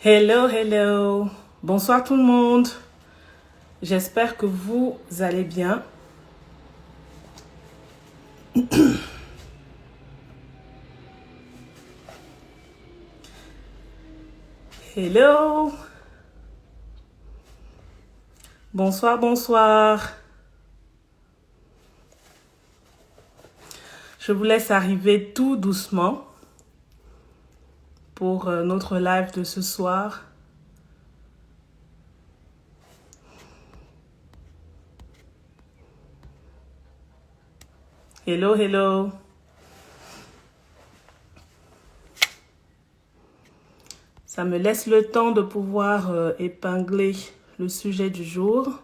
Hello, hello. Bonsoir tout le monde. J'espère que vous allez bien. Hello. Bonsoir, bonsoir. Je vous laisse arriver tout doucement pour notre live de ce soir. Hello, hello. Ça me laisse le temps de pouvoir épingler le sujet du jour.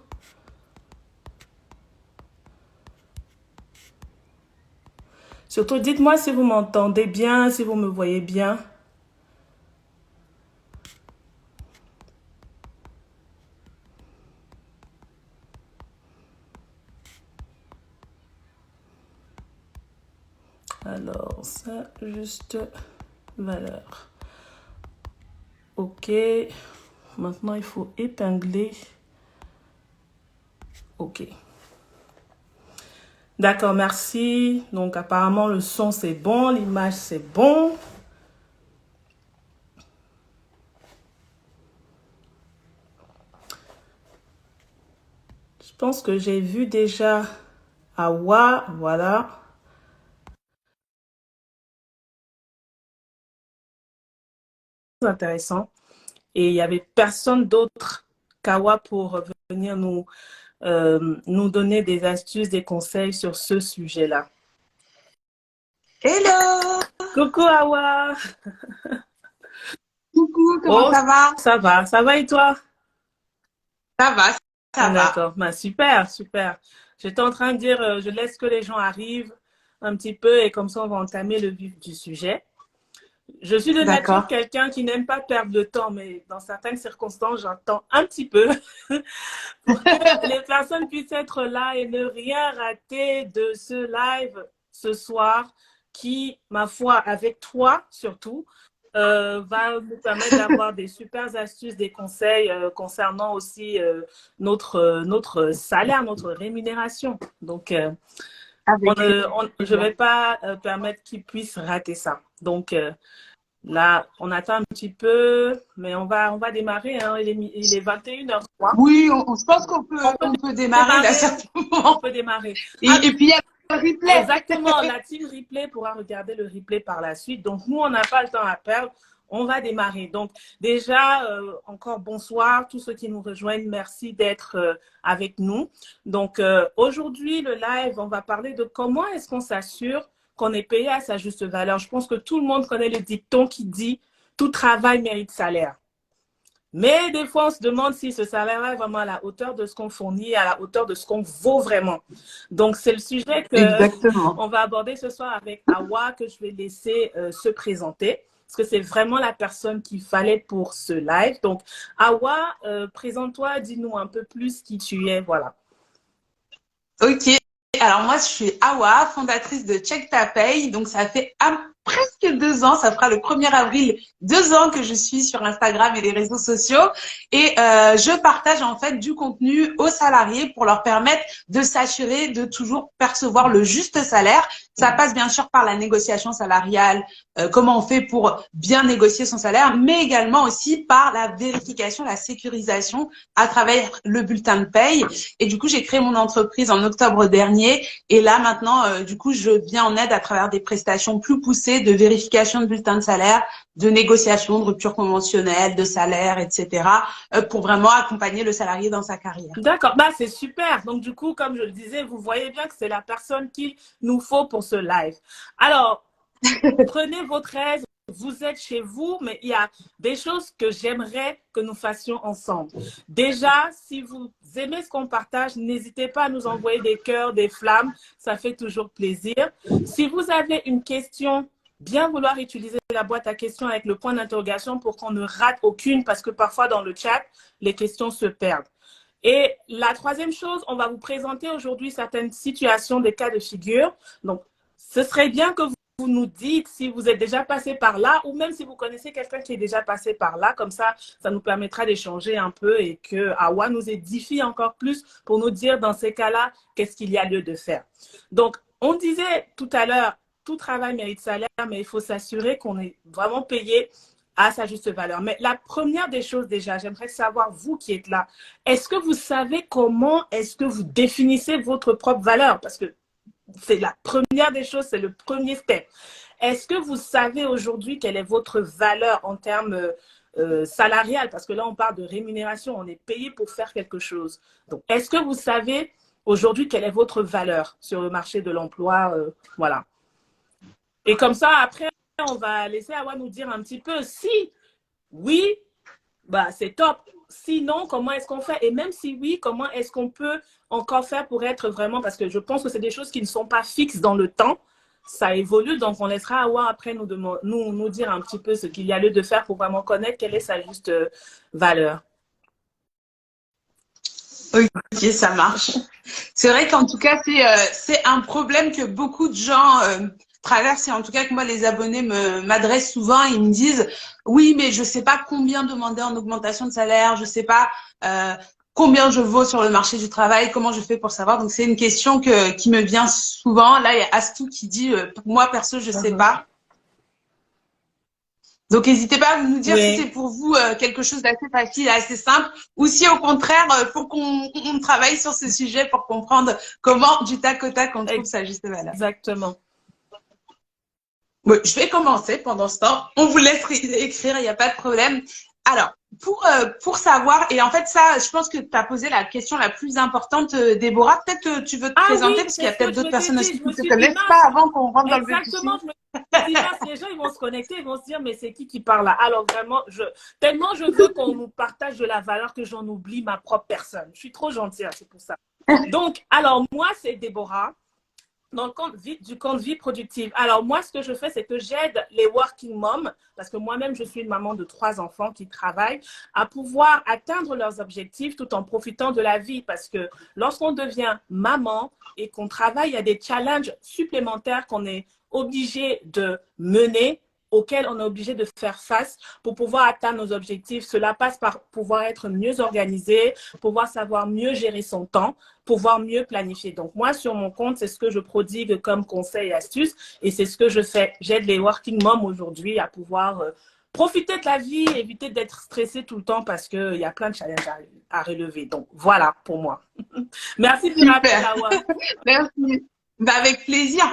Surtout, dites-moi si vous m'entendez bien, si vous me voyez bien. Alors, ça, juste valeur. Ok. Maintenant, il faut épingler. Ok. D'accord, merci. Donc, apparemment, le son, c'est bon. L'image, c'est bon. Je pense que j'ai vu déjà Awa. Voilà. Intéressant. Et il n'y avait personne d'autre qu'Awa pour venir nous donner des astuces, des conseils sur ce sujet-là. Hello! Coucou Awa! Coucou, comment Oh, ça va? ça va et toi? Ça va, ça va. D'accord, bah, super, super. J'étais en train de dire, je laisse que les gens arrivent un petit peu et comme ça on va entamer le vif du sujet. Je suis de nature D'accord. quelqu'un qui n'aime pas perdre de temps, mais dans certaines circonstances, j'entends un petit peu pour que les personnes puissent être là et ne rien rater de ce live ce soir qui, ma foi, avec toi surtout, va nous permettre d'avoir des super astuces, des conseils concernant aussi notre salaire, notre rémunération. Donc, Avec je ne plaisir. vais pas permettre qu'ils puissent rater ça. Donc, là, on attend un petit peu, mais on va démarrer. Hein. Il est 21h03. Oui, je pense On peut on peut démarrer là, démarrer. On certainement. peut démarrer. Ah, Et puis il y a le replay. exactement. La team replay pourra regarder le replay par la suite. Donc, nous, on n'a pas le temps à perdre. On va démarrer. Donc, déjà, encore bonsoir, tous ceux qui nous rejoignent. Merci d'être avec nous. Donc, aujourd'hui, le live, on va parler de comment est-ce qu'on s'assure qu'on est payé à sa juste valeur. Je pense que tout le monde connaît le dicton qui dit tout travail mérite salaire. Mais des fois, on se demande si ce salaire est vraiment à la hauteur de ce qu'on fournit, à la hauteur de ce qu'on vaut vraiment. Donc, c'est le sujet que Exactement. on va aborder ce soir avec Awa, que je vais laisser se présenter, parce que c'est vraiment la personne qu'il fallait pour ce live. Donc, Awa, présente-toi, dis-nous un peu plus qui tu es, voilà. Ok. Alors moi, je suis Awa, fondatrice de Check Ta Paye. Donc ça fait presque 2 ans, ça fera le 1er avril, 2 ans que je suis sur Instagram et les réseaux sociaux. Et je partage en fait du contenu aux salariés pour leur permettre de s'assurer de toujours percevoir le juste salaire. Ça passe bien sûr par la négociation salariale, comment on fait pour bien négocier son salaire, mais également aussi par la vérification, la sécurisation à travers le bulletin de paye. Et du coup, j'ai créé mon entreprise en octobre dernier. Et là, maintenant, du coup, je viens en aide à travers des prestations plus poussées de vérification de bulletin de salaire, de négociation, de rupture conventionnelle, de salaire, etc., pour vraiment accompagner le salarié dans sa carrière. D'accord, bah, c'est super. Donc, du coup, comme je le disais, vous voyez bien que c'est la personne qu'il nous faut pour ce live. Alors, prenez votre aise, vous êtes chez vous, mais il y a des choses que j'aimerais que nous fassions ensemble. Déjà, si vous aimez ce qu'on partage, n'hésitez pas à nous envoyer des cœurs, des flammes, ça fait toujours plaisir. Si vous avez une question, bien vouloir utiliser la boîte à questions avec le point d'interrogation pour qu'on ne rate aucune, parce que parfois dans le chat, les questions se perdent. Et la troisième chose, on va vous présenter aujourd'hui certaines situations, des cas de figure. Donc, ce serait bien que vous nous dites si vous êtes déjà passé par là ou même si vous connaissez quelqu'un qui est déjà passé par là. Comme ça nous permettra d'échanger un peu et que Awa nous édifie encore plus pour nous dire dans ces cas-là, qu'est-ce qu'il y a lieu de faire. Donc, on disait tout à l'heure, tout travail mérite salaire, mais il faut s'assurer qu'on est vraiment payé à sa juste valeur. Mais la première des choses déjà, j'aimerais savoir, vous qui êtes là, est-ce que vous savez comment est-ce que vous définissez votre propre valeur? Parce que c'est la première des choses, c'est le premier step. Est-ce que vous savez aujourd'hui quelle est votre valeur en termes salarial? Parce que là, on parle de rémunération, on est payé pour faire quelque chose. Donc, est-ce que vous savez aujourd'hui quelle est votre valeur sur le marché de l'emploi? Voilà. Et comme ça, après, on va laisser Awa nous dire un petit peu si oui, bah, c'est top. Sinon, comment est-ce qu'on fait? Et même si oui, comment est-ce qu'on peut encore faire pour être vraiment, parce que je pense que c'est des choses qui ne sont pas fixes dans le temps, ça évolue, donc on laissera Awa après nous dire un petit peu ce qu'il y a lieu de faire pour vraiment connaître quelle est sa juste valeur. Ok, ça marche. C'est vrai qu'en tout cas, c'est un problème que beaucoup de gens traversent et en tout cas que moi, les abonnés m'adressent souvent. Ils me disent, oui, mais je sais pas combien demander en augmentation de salaire, je sais pas combien je vaux sur le marché du travail, comment je fais pour savoir. Donc, c'est une question qui me vient souvent. Là, il y a Astou qui dit, moi, perso, je sais pas. Donc, n'hésitez pas à nous dire si c'est pour vous quelque chose d'assez facile, assez simple, ou si au contraire, faut qu'on travaille sur ce sujet pour comprendre comment, du tac au tac, on trouve sa juste valeur. Exactement. Bon, je vais commencer pendant ce temps. On vous laisse écrire, il n'y a pas de problème. Alors, pour savoir, et en fait, ça, je pense que tu as posé la question la plus importante, Déborah. Peut-être tu veux te présenter, oui, parce qu'il y a peut-être d'autres personnes aussi qui ne te dit, connaissent pas avant qu'on rentre dans le vif du sujet. Exactement, je me dis, mince, les gens, ils vont se connecter, ils vont se dire, mais c'est qui parle là? Alors vraiment, tellement je veux qu'on nous partage de la valeur que j'en oublie ma propre personne. Je suis trop gentille, c'est pour ça. Donc, alors moi, c'est Déborah, dans le compte vie productive. Alors moi, ce que je fais, c'est que j'aide les working moms, parce que moi-même, je suis une maman de 3 enfants qui travaillent, à pouvoir atteindre leurs objectifs tout en profitant de la vie. Parce que lorsqu'on devient maman et qu'on travaille, il y a des challenges supplémentaires qu'on est obligé de mener, auxquels on est obligé de faire face pour pouvoir atteindre nos objectifs. Cela passe par pouvoir être mieux organisé, pouvoir savoir mieux gérer son temps, pouvoir mieux planifier. Donc, moi, sur mon compte, c'est ce que je prodigue comme conseils et astuces et c'est ce que je fais. J'aide les working moms aujourd'hui à pouvoir profiter de la vie, éviter d'être stressé tout le temps parce qu'il y a plein de challenges à relever. Donc, voilà pour moi. Merci du rappel, Awa. Merci. Bah, avec plaisir.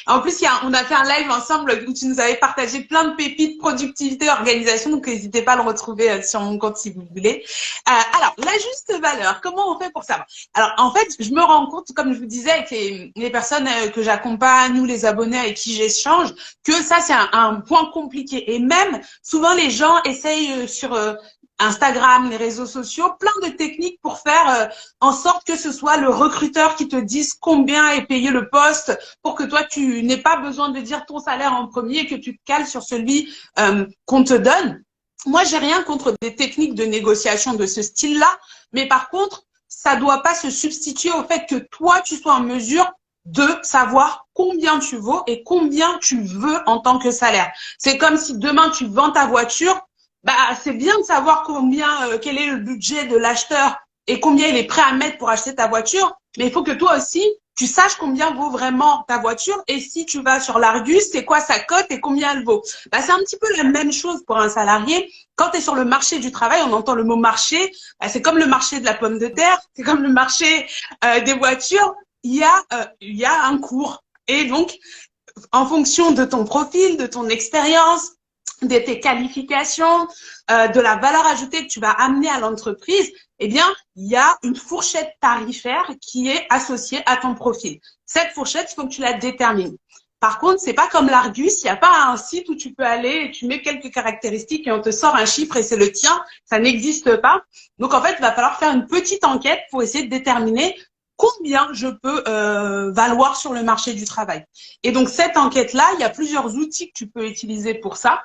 En plus, on a fait un live ensemble où tu nous avais partagé plein de pépites, productivité, organisation. Donc, n'hésitez pas à le retrouver sur mon compte si vous voulez. Alors, la juste valeur, comment on fait pour savoir? Alors, en fait, je me rends compte, comme je vous disais, avec les personnes que j'accompagne ou les abonnés avec qui j'échange, que ça, c'est un point compliqué. Et même, souvent, les gens essayent sur Instagram, les réseaux sociaux, plein de techniques pour faire en sorte que ce soit le recruteur qui te dise combien est payé le poste pour que toi, tu n'aies pas besoin de dire ton salaire en premier et que tu te cales sur celui qu'on te donne. Moi, j'ai rien contre des techniques de négociation de ce style-là, mais par contre, ça doit pas se substituer au fait que toi, tu sois en mesure de savoir combien tu vaux et combien tu veux en tant que salaire. C'est comme si demain, tu vends ta voiture. Bah, c'est bien de savoir quel est le budget de l'acheteur et combien il est prêt à mettre pour acheter ta voiture. Mais il faut que toi aussi, tu saches combien vaut vraiment ta voiture. Et si tu vas sur l'Argus, c'est quoi sa cote et combien elle vaut. Bah, c'est un petit peu la même chose pour un salarié. Quand tu es sur le marché du travail, on entend le mot marché. Bah, c'est comme le marché de la pomme de terre. C'est comme le marché des voitures. Il y a un cours. Et donc, en fonction de ton profil, de ton expérience, de tes qualifications, de la valeur ajoutée que tu vas amener à l'entreprise, eh bien, il y a une fourchette tarifaire qui est associée à ton profil. Cette fourchette, il faut que tu la détermines. Par contre, c'est pas comme l'Argus, il n'y a pas un site où tu peux aller et tu mets quelques caractéristiques et on te sort un chiffre et c'est le tien. Ça n'existe pas. Donc, en fait, il va falloir faire une petite enquête pour essayer de déterminer combien je peux valoir sur le marché du travail. Et donc, cette enquête-là, il y a plusieurs outils que tu peux utiliser pour ça.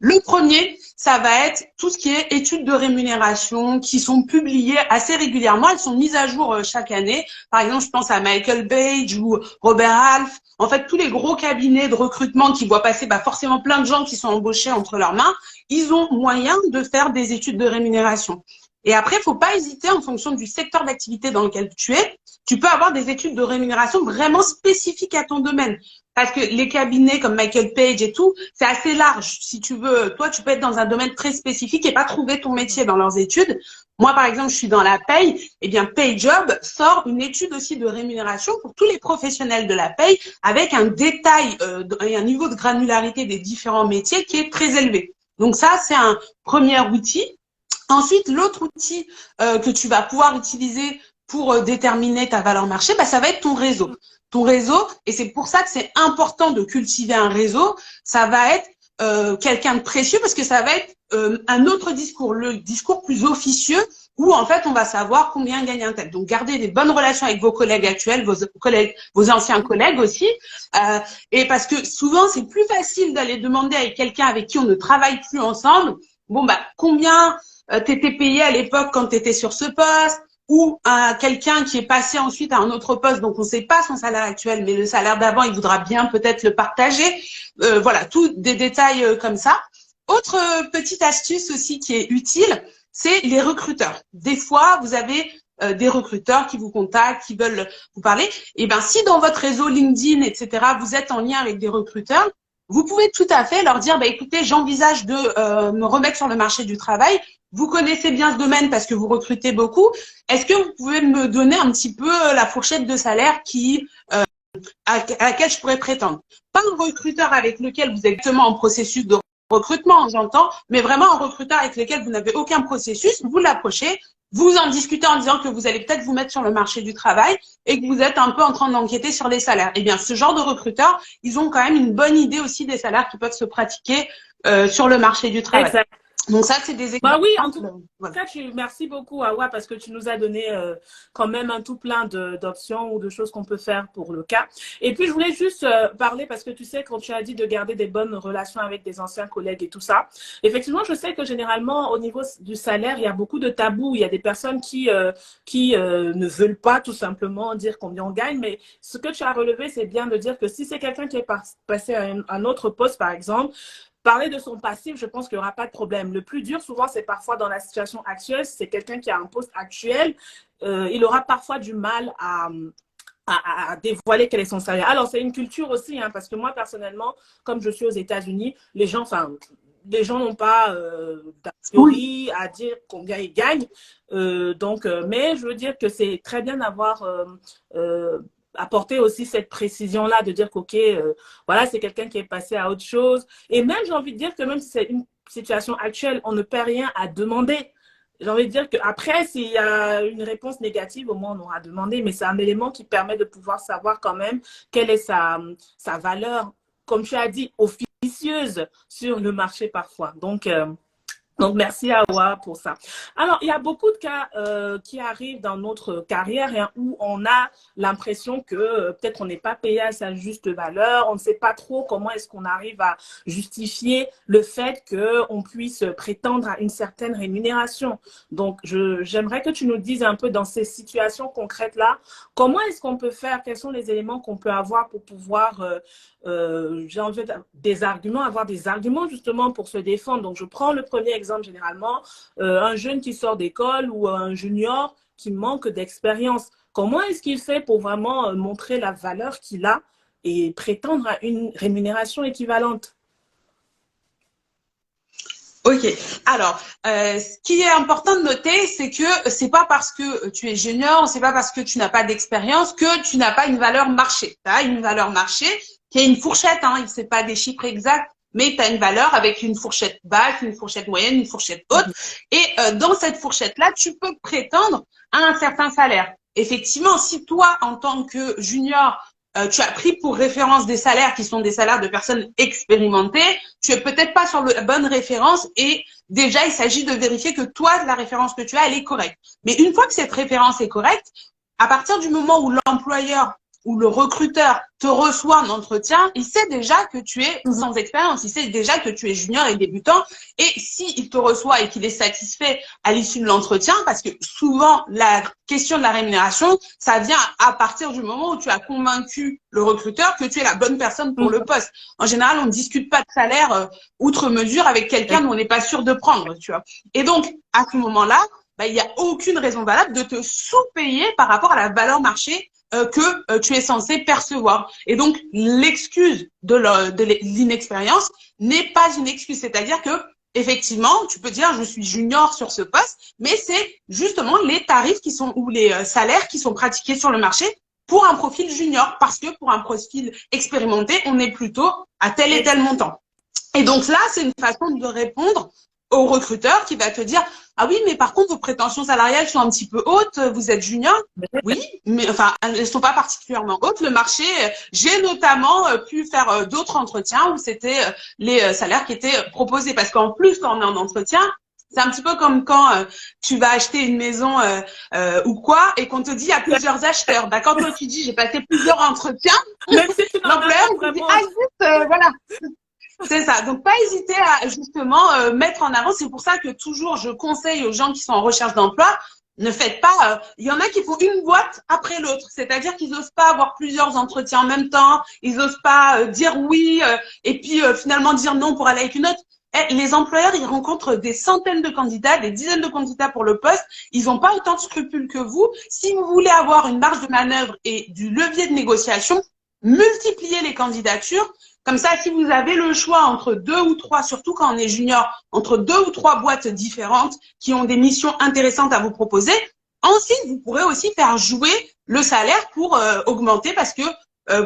Le premier, ça va être tout ce qui est études de rémunération qui sont publiées assez régulièrement. Elles sont mises à jour chaque année. Par exemple, je pense à Michael Page ou Robert Half. En fait, tous les gros cabinets de recrutement qui voient passer forcément plein de gens qui sont embauchés entre leurs mains, ils ont moyen de faire des études de rémunération. Et après, il ne faut pas hésiter en fonction du secteur d'activité dans lequel tu es. Tu peux avoir des études de rémunération vraiment spécifiques à ton domaine. Parce que les cabinets comme Michael Page et tout, c'est assez large. Si tu veux, toi, tu peux être dans un domaine très spécifique et pas trouver ton métier dans leurs études. Moi, par exemple, je suis dans la paye. Eh bien, PayJob sort une étude aussi de rémunération pour tous les professionnels de la paye avec un détail et un niveau de granularité des différents métiers qui est très élevé. Donc ça, c'est un premier outil. Ensuite, l'autre outil que tu vas pouvoir utiliser pour déterminer ta valeur marché, ça va être ton réseau. Ton réseau, et c'est pour ça que c'est important de cultiver un réseau, ça va être quelqu'un de précieux parce que ça va être un autre discours, le discours plus officieux où en fait on va savoir combien gagne un tel. Donc gardez des bonnes relations avec vos collègues actuels, vos anciens collègues aussi, et parce que souvent c'est plus facile d'aller demander à quelqu'un avec qui on ne travaille plus ensemble, combien t'étais payé à l'époque quand tu étais sur ce poste, ou à quelqu'un qui est passé ensuite à un autre poste, donc on ne sait pas son salaire actuel, mais le salaire d'avant, il voudra bien peut-être le partager. Voilà, tous des détails comme ça. Autre petite astuce aussi qui est utile, c'est les recruteurs. Des fois, vous avez des recruteurs qui vous contactent, qui veulent vous parler. Et si dans votre réseau LinkedIn, etc., vous êtes en lien avec des recruteurs, vous pouvez tout à fait leur dire, écoutez, j'envisage de me remettre sur le marché du travail. Vous connaissez bien ce domaine parce que vous recrutez beaucoup. Est-ce que vous pouvez me donner un petit peu la fourchette de salaire à laquelle je pourrais prétendre? Pas un recruteur avec lequel vous êtes exactement en processus de recrutement, j'entends, mais vraiment un recruteur avec lequel vous n'avez aucun processus. Vous l'approchez, vous en discutez en disant que vous allez peut-être vous mettre sur le marché du travail et que vous êtes un peu en train d'enquêter sur les salaires. Eh bien, ce genre de recruteurs, ils ont quand même une bonne idée aussi des salaires qui peuvent se pratiquer sur le marché du travail. Exact. Donc ça, c'est des exemples. Oui, en tout cas, merci beaucoup, Awa, parce que tu nous as donné quand même un tout plein d'options ou de choses qu'on peut faire pour le cas. Et puis, je voulais juste parler, parce que tu sais, quand tu as dit de garder des bonnes relations avec des anciens collègues et tout ça, effectivement, je sais que généralement, au niveau du salaire, il y a beaucoup de tabous. Il y a des personnes qui ne veulent pas tout simplement dire combien on gagne. Mais ce que tu as relevé, c'est bien de dire que si c'est quelqu'un qui est passé à un autre poste, par exemple, parler de son passif, je pense qu'il n'y aura pas de problème. Le plus dur, souvent, c'est parfois dans la situation actuelle. Si c'est quelqu'un qui a un poste actuel, il aura parfois du mal à dévoiler quel est son salaire. Alors, c'est une culture aussi, parce que moi, personnellement, comme je suis aux États-Unis, les gens n'ont pas d'a priori à dire combien ils gagnent. Mais je veux dire que c'est très bien d'avoir apporter aussi cette précision-là, de dire qu'ok, voilà, c'est quelqu'un qui est passé à autre chose. Et même, j'ai envie de dire que même si c'est une situation actuelle, on ne perd rien à demander. J'ai envie de dire qu'après, s'il y a une réponse négative, au moins on aura demandé, mais c'est un élément qui permet de pouvoir savoir quand même quelle est sa valeur, comme tu as dit, officieuse sur le marché parfois. Donc, merci Awa pour ça. Alors, il y a beaucoup de cas qui arrivent dans notre carrière où on a l'impression que peut-être on n'est pas payé à sa juste valeur. On ne sait pas trop comment est-ce qu'on arrive à justifier le fait qu'on puisse prétendre à une certaine rémunération. Donc, j'aimerais que tu nous dises un peu dans ces situations concrètes-là, comment est-ce qu'on peut faire, quels sont les éléments qu'on peut avoir pour pouvoir j'ai envie avoir des arguments justement pour se défendre. Donc, je prends le premier exemple généralement, un jeune qui sort d'école ou un junior qui manque d'expérience. Comment est-ce qu'il fait pour vraiment montrer la valeur qu'il a et prétendre à une rémunération équivalente? Ok. Alors, ce qui est important de noter, c'est que c'est pas parce que tu es junior, c'est pas parce que tu n'as pas d'expérience que tu n'as pas une valeur marché. Tu as une valeur marché qui est une fourchette, c'est pas des chiffres exacts, mais tu as une valeur avec une fourchette basse, une fourchette moyenne, une fourchette haute. Et dans cette fourchette-là, tu peux prétendre à un certain salaire. Effectivement, si toi, en tant que junior, tu as pris pour référence des salaires qui sont des salaires de personnes expérimentées, tu es peut-être pas sur la bonne référence et déjà, il s'agit de vérifier que toi, la référence que tu as, elle est correcte. Mais une fois que cette référence est correcte, à partir du moment où l'employeur où le recruteur te reçoit en entretien, il sait déjà que tu es sans expérience, il sait déjà que tu es junior et débutant. Et s'il te reçoit et qu'il est satisfait à l'issue de l'entretien, parce que souvent la question de la rémunération, ça vient à partir du moment où tu as convaincu le recruteur que tu es la bonne personne pour le poste. En général, on ne discute pas de salaire outre mesure avec quelqu'un dont on n'est pas sûr de prendre, tu vois. Et donc, à ce moment-là, bah, il n'y a aucune raison valable de te sous-payer par rapport à la valeur marché que tu es censé percevoir. Et donc, l'excuse de l'inexpérience n'est pas une excuse. C'est-à-dire que, effectivement, tu peux dire je suis junior sur ce poste, mais c'est justement les tarifs qui sont ou les salaires qui sont pratiqués sur le marché pour un profil junior. Parce que pour un profil expérimenté, on est plutôt à tel et tel montant. Et donc là, c'est une façon de répondre au recruteur qui va te dire ah oui, mais par contre, vos prétentions salariales sont un petit peu hautes, vous êtes junior. Oui, mais enfin, elles sont pas particulièrement hautes. Le marché, j'ai notamment pu faire d'autres entretiens où c'était les salaires qui étaient proposés. Parce qu'en plus, quand on est en entretien, c'est un petit peu comme quand tu vas acheter une maison ou quoi et qu'on te dit il y a plusieurs acheteurs. Bah, quand toi tu dis j'ai passé plusieurs entretiens, l'employeur te dit ah juste, voilà. C'est ça. Donc, pas hésiter à justement mettre en avant. C'est pour ça que toujours, je conseille aux gens qui sont en recherche d'emploi, ne faites pas. Il y en a qui font une boîte après l'autre. C'est-à-dire qu'ils n'osent pas avoir plusieurs entretiens en même temps. Ils n'osent pas dire oui et puis finalement dire non pour aller avec une autre. Les employeurs, ils rencontrent des centaines de candidats, des dizaines de candidats pour le poste. Ils n'ont pas autant de scrupules que vous. Si vous voulez avoir une marge de manœuvre et du levier de négociation, multipliez les candidatures. Comme ça, si vous avez le choix entre deux ou trois, surtout quand on est junior, entre deux ou trois boîtes différentes qui ont des missions intéressantes à vous proposer, ensuite, vous pourrez aussi faire jouer le salaire pour augmenter parce que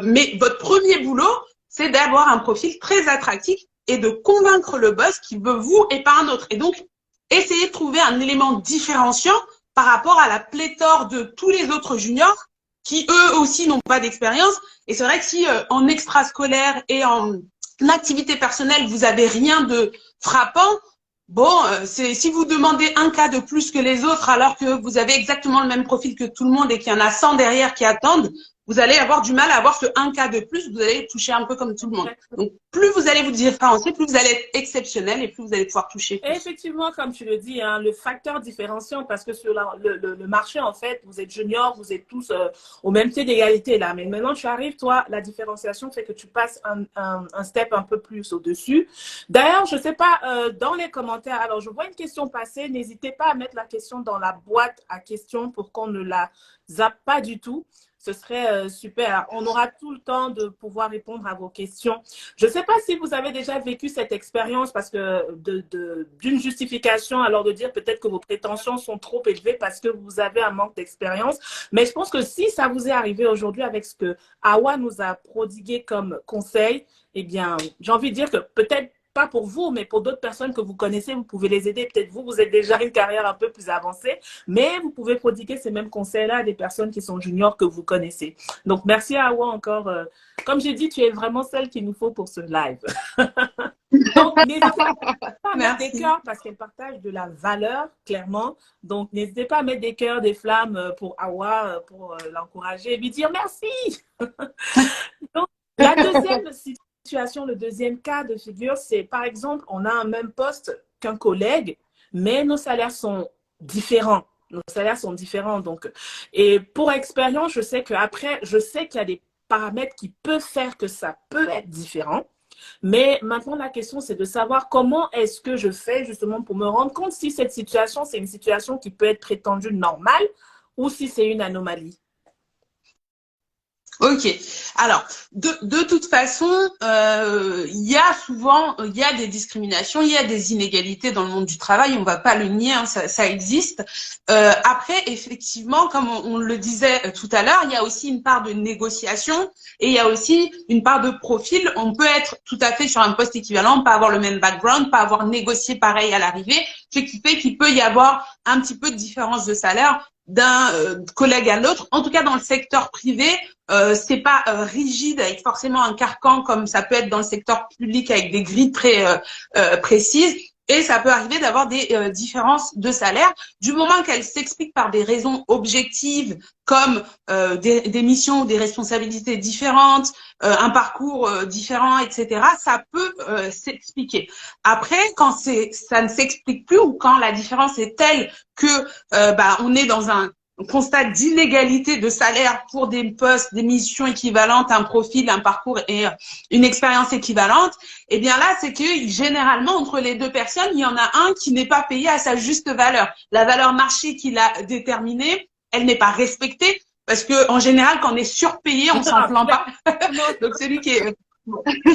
mais votre premier boulot, c'est d'avoir un profil très attractif et de convaincre le boss qui veut vous et pas un autre. Et donc, essayez de trouver un élément différenciant par rapport à la pléthore de tous les autres juniors qui eux aussi n'ont pas d'expérience. Et c'est vrai que si en extrascolaire et en activité personnelle, vous avez rien de frappant, bon, si vous demandez un cas de plus que les autres alors que vous avez exactement le même profil que tout le monde et qu'il y en a 100 derrière qui attendent, vous allez avoir du mal à avoir ce un cas de plus, vous allez toucher un peu comme tout le monde. Donc, plus vous allez vous différencier, plus vous allez être exceptionnel et plus vous allez pouvoir toucher plus. Et effectivement, comme tu le dis, hein, le facteur différenciant, parce que sur le marché, en fait, vous êtes junior, vous êtes tous au même pied d'égalité là. Mais maintenant, tu arrives, toi, la différenciation fait que tu passes un step un peu plus au-dessus. D'ailleurs, je sais pas, dans les commentaires, alors je vois une question passer, n'hésitez pas à mettre la question dans la boîte à questions pour qu'on ne la zappe pas du tout. Ce serait super. On aura tout le temps de pouvoir répondre à vos questions. Je ne sais pas si vous avez déjà vécu cette expérience parce que d'une justification, alors de dire peut-être que vos prétentions sont trop élevées parce que vous avez un manque d'expérience. Mais je pense que si ça vous est arrivé aujourd'hui avec ce que Awa nous a prodigué comme conseil, eh bien, j'ai envie de dire que peut-être pas pour vous, mais pour d'autres personnes que vous connaissez, vous pouvez les aider. Peut-être vous êtes déjà une carrière un peu plus avancée, mais vous pouvez prodiguer ces mêmes conseils-là à des personnes qui sont juniors que vous connaissez. Donc, merci à Awa encore. Comme j'ai dit, tu es vraiment celle qu'il nous faut pour ce live. Donc, n'hésitez pas à mettre des cœurs parce qu'elle partage de la valeur, clairement. Donc, n'hésitez pas à mettre des cœurs, des flammes pour Awa, pour l'encourager et lui dire merci. Donc, la deuxième situation, le deuxième cas de figure, c'est par exemple, on a un même poste qu'un collègue, mais nos salaires sont différents. Nos salaires sont différents. Donc, et pour expérience, je sais qu'il y a des paramètres qui peuvent faire que ça peut être différent. Mais maintenant, la question, c'est de savoir comment est-ce que je fais justement pour me rendre compte si cette situation, c'est une situation qui peut être prétendue normale ou si c'est une anomalie. Ok. Alors, de toute façon, il y a des discriminations, il y a des inégalités dans le monde du travail. On va pas le nier, hein, ça existe. Après, effectivement, comme on le disait tout à l'heure, il y a aussi une part de négociation et il y a aussi une part de profil. On peut être tout à fait sur un poste équivalent, pas avoir le même background, pas avoir négocié pareil à l'arrivée, ce qui fait qu'il peut y avoir un petit peu de différence de salaire d'un collègue à l'autre. En tout cas, dans le secteur privé, c'est pas rigide avec forcément un carcan comme ça peut être dans le secteur public avec des grilles très précises. Et ça peut arriver d'avoir des différences de salaire du moment qu'elles s'expliquent par des raisons objectives comme des missions ou des responsabilités différentes, un parcours différent, etc. Ça peut s'expliquer. Après, quand ça ne s'explique plus ou quand la différence est telle que on est dans un constat d'inégalité de salaire pour des postes, des missions équivalentes, un profil, un parcours et une expérience équivalente, eh bien là, c'est que généralement, entre les deux personnes, il y en a un qui n'est pas payé à sa juste valeur. La valeur marché qu'il a déterminée, elle n'est pas respectée parce que en général, quand on est surpayé, on s'en plaint pas. Donc celui qui est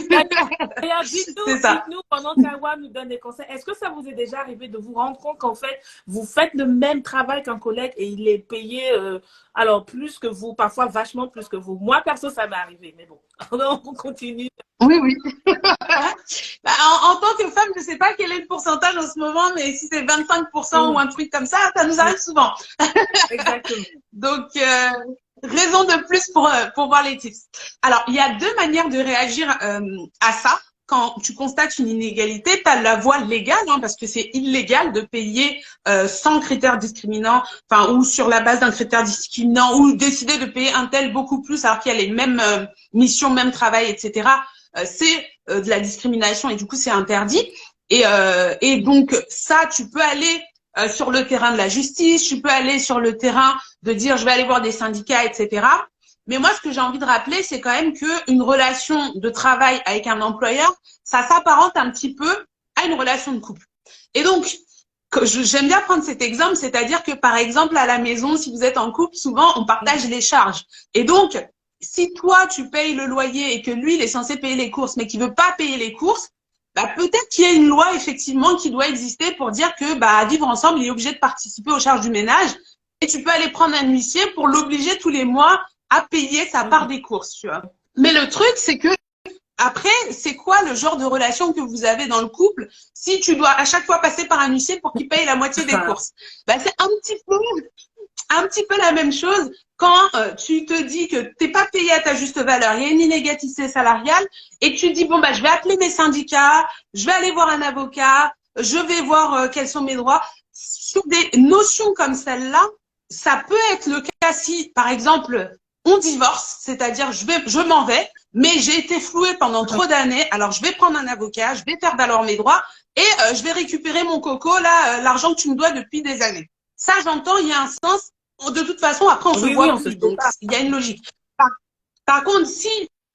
D'ailleurs, dites-nous pendant qu'Awa nous donne des conseils, est-ce que ça vous est déjà arrivé de vous rendre compte qu'en fait, vous faites le même travail qu'un collègue et il est payé alors plus que vous, parfois vachement plus que vous? Moi, perso, ça m'est arrivé, mais bon, on continue. Oui, oui. En tant que femme, je ne sais pas quel est le pourcentage en ce moment, mais si c'est 25% ou un truc comme ça nous arrive souvent. Exactement. Donc, raison de plus pour voir les tips. Alors, il y a deux manières de réagir à ça. Quand tu constates une inégalité, tu as la voie légale, parce que c'est illégal de payer sans critères discriminants, ou sur la base d'un critère discriminant, ou décider de payer un tel beaucoup plus alors qu'il y a les mêmes missions, même travail, etc. C'est de la discrimination et du coup, c'est interdit. Et donc, ça, tu peux aller sur le terrain de la justice, tu peux aller sur le terrain de dire je vais aller voir des syndicats, etc. Mais moi, ce que j'ai envie de rappeler, c'est quand même qu'une relation de travail avec un employeur, ça s'apparente un petit peu à une relation de couple. Et donc, j'aime bien prendre cet exemple, c'est-à-dire que par exemple, à la maison, si vous êtes en couple, souvent, on partage les charges. Et donc, si toi, tu payes le loyer et que lui, il est censé payer les courses, mais qu'il veut pas payer les courses, peut-être qu'il y a une loi, effectivement, qui doit exister pour dire que, à vivre ensemble, il est obligé de participer aux charges du ménage. Et tu peux aller prendre un huissier pour l'obliger tous les mois à payer sa part des courses, tu vois. Mais le truc, c'est que après, c'est quoi le genre de relation que vous avez dans le couple si tu dois à chaque fois passer par un huissier pour qu'il paye la moitié des courses? C'est un petit peu la même chose quand tu te dis que t'es pas payé à ta juste valeur, il y a une inégalité salariale et tu dis je vais appeler mes syndicats, je vais aller voir un avocat, je vais voir quels sont mes droits. Sur des notions comme celle-là, ça peut être le cas si, par exemple, on divorce, c'est-à-dire je m'en vais, mais j'ai été flouée pendant trop d'années, alors je vais prendre un avocat, je vais faire valoir mes droits et je vais récupérer mon coco, là, l'argent que tu me dois depuis des années. Ça, j'entends, il y a un sens. De toute façon, après, on se voit plus, donc il y a une logique. Par contre, si,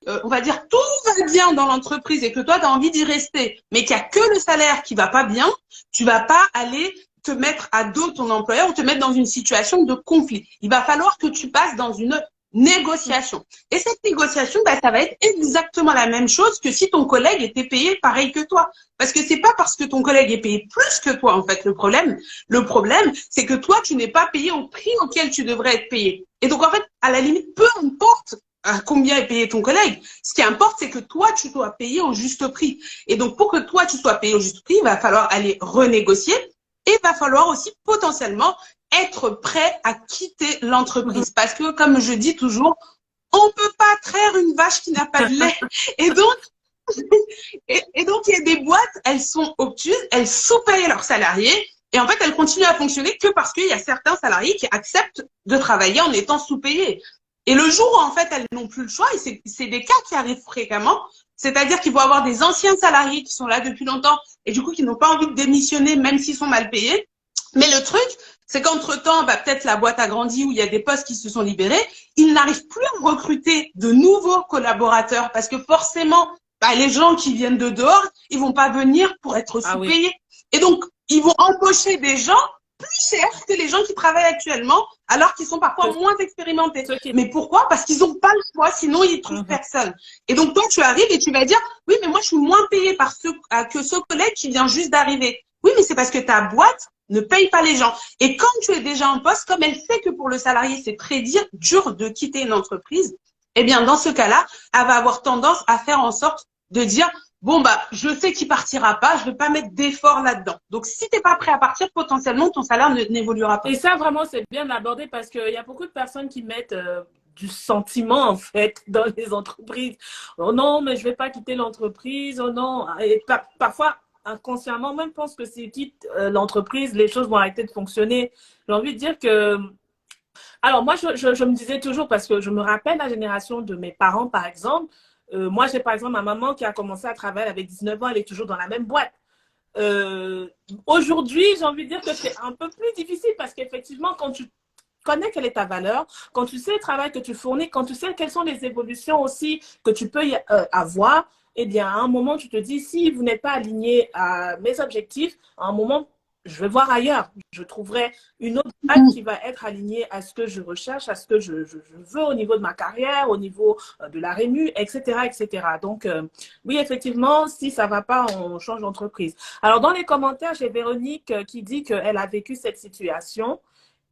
on va dire, tout va bien dans l'entreprise et que toi, tu as envie d'y rester, mais qu'il n'y a que le salaire qui va pas bien, tu vas pas aller te mettre à dos ton employeur ou te mettre dans une situation de conflit. Il va falloir que tu passes dans une négociation. Et cette négociation, ça va être exactement la même chose que si ton collègue était payé pareil que toi. Parce que c'est pas parce que ton collègue est payé plus que toi, en fait, le problème. Le problème, c'est que toi, tu n'es pas payé au prix auquel tu devrais être payé. Et donc, en fait, à la limite, peu importe à combien est payé ton collègue, ce qui importe, c'est que toi, tu sois payé au juste prix. Et donc, pour que toi, tu sois payé au juste prix, il va falloir aller renégocier et il va falloir aussi potentiellement être prêt à quitter l'entreprise. Parce que, comme je dis toujours, on peut pas traire une vache qui n'a pas de lait. Et donc, il y a des boîtes, elles sont obtuses, elles sous-payent leurs salariés. Et en fait, elles continuent à fonctionner que parce qu'il y a certains salariés qui acceptent de travailler en étant sous-payés. Et le jour où, en fait, elles n'ont plus le choix, et c'est des cas qui arrivent fréquemment, c'est-à-dire qu'il vont avoir des anciens salariés qui sont là depuis longtemps et du coup, qui n'ont pas envie de démissionner même s'ils sont mal payés. Mais le truc, c'est qu'entre-temps, peut-être la boîte a grandi ou il y a des postes qui se sont libérés. Ils n'arrivent plus à recruter de nouveaux collaborateurs parce que forcément, les gens qui viennent de dehors, ils vont pas venir pour être sous-payés. Oui. Et donc, ils vont embaucher des gens plus chers que les gens qui travaillent actuellement, alors qu'ils sont parfois moins expérimentés. Mais pourquoi? Parce qu'ils n'ont pas le choix, sinon ils trouvent personne. Et donc, toi, tu arrives et tu vas dire, oui, mais moi, je suis moins payé que ce collègue qui vient juste d'arriver. Oui, mais c'est parce que ta boîte ne paye pas les gens. Et quand tu es déjà en poste, comme elle sait que pour le salarié, c'est très dur de quitter une entreprise, eh bien, dans ce cas-là, elle va avoir tendance à faire en sorte de dire, je sais qu'il partira pas, je vais pas mettre d'effort là-dedans. Donc, si t'es pas prêt à partir, potentiellement, ton salaire n'évoluera pas. Et ça, vraiment, c'est bien abordé parce qu'il y a beaucoup de personnes qui mettent du sentiment, en fait, dans les entreprises. Oh non, mais je vais pas quitter l'entreprise. Oh non. Et parfois, inconsciemment même pense que si tu quittes l'entreprise, les choses vont arrêter de fonctionner. J'ai envie de dire que alors, moi, je me disais toujours, parce que je me rappelle la génération de mes parents, par exemple. Moi, j'ai par exemple ma maman qui a commencé à travailler avec 19 ans, elle est toujours dans la même boîte. Aujourd'hui, j'ai envie de dire que c'est un peu plus difficile parce qu'effectivement, quand tu connais quelle est ta valeur, quand tu sais le travail que tu fournis, quand tu sais quelles sont les évolutions aussi que tu peux avoir, eh bien, à un moment, tu te dis, si vous n'êtes pas aligné à mes objectifs, à un moment, je vais voir ailleurs. Je trouverai une autre boîte qui va être alignée à ce que je recherche, à ce que je veux au niveau de ma carrière, au niveau de la rému, etc., etc. Donc, oui, effectivement, si ça ne va pas, on change d'entreprise. Alors, dans les commentaires, j'ai Véronique qui dit qu'elle a vécu cette situation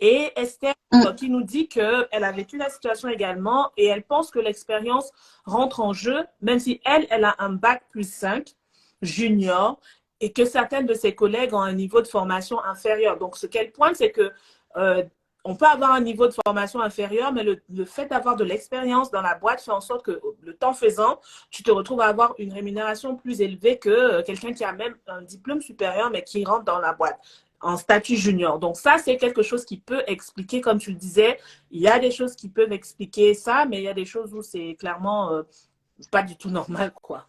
et Esther qui nous dit qu'elle a vécu la situation également et elle pense que l'expérience rentre en jeu, même si elle a un bac plus 5 junior et que certaines de ses collègues ont un niveau de formation inférieur. Donc, ce qu'elle pointe, c'est que on peut avoir un niveau de formation inférieur, mais le fait d'avoir de l'expérience dans la boîte fait en sorte que le temps faisant, tu te retrouves à avoir une rémunération plus élevée que quelqu'un qui a même un diplôme supérieur, mais qui rentre dans la boîte en statut junior. Donc ça, c'est quelque chose qui peut expliquer, comme tu le disais, il y a des choses qui peuvent expliquer ça, mais il y a des choses où c'est clairement pas du tout normal, quoi.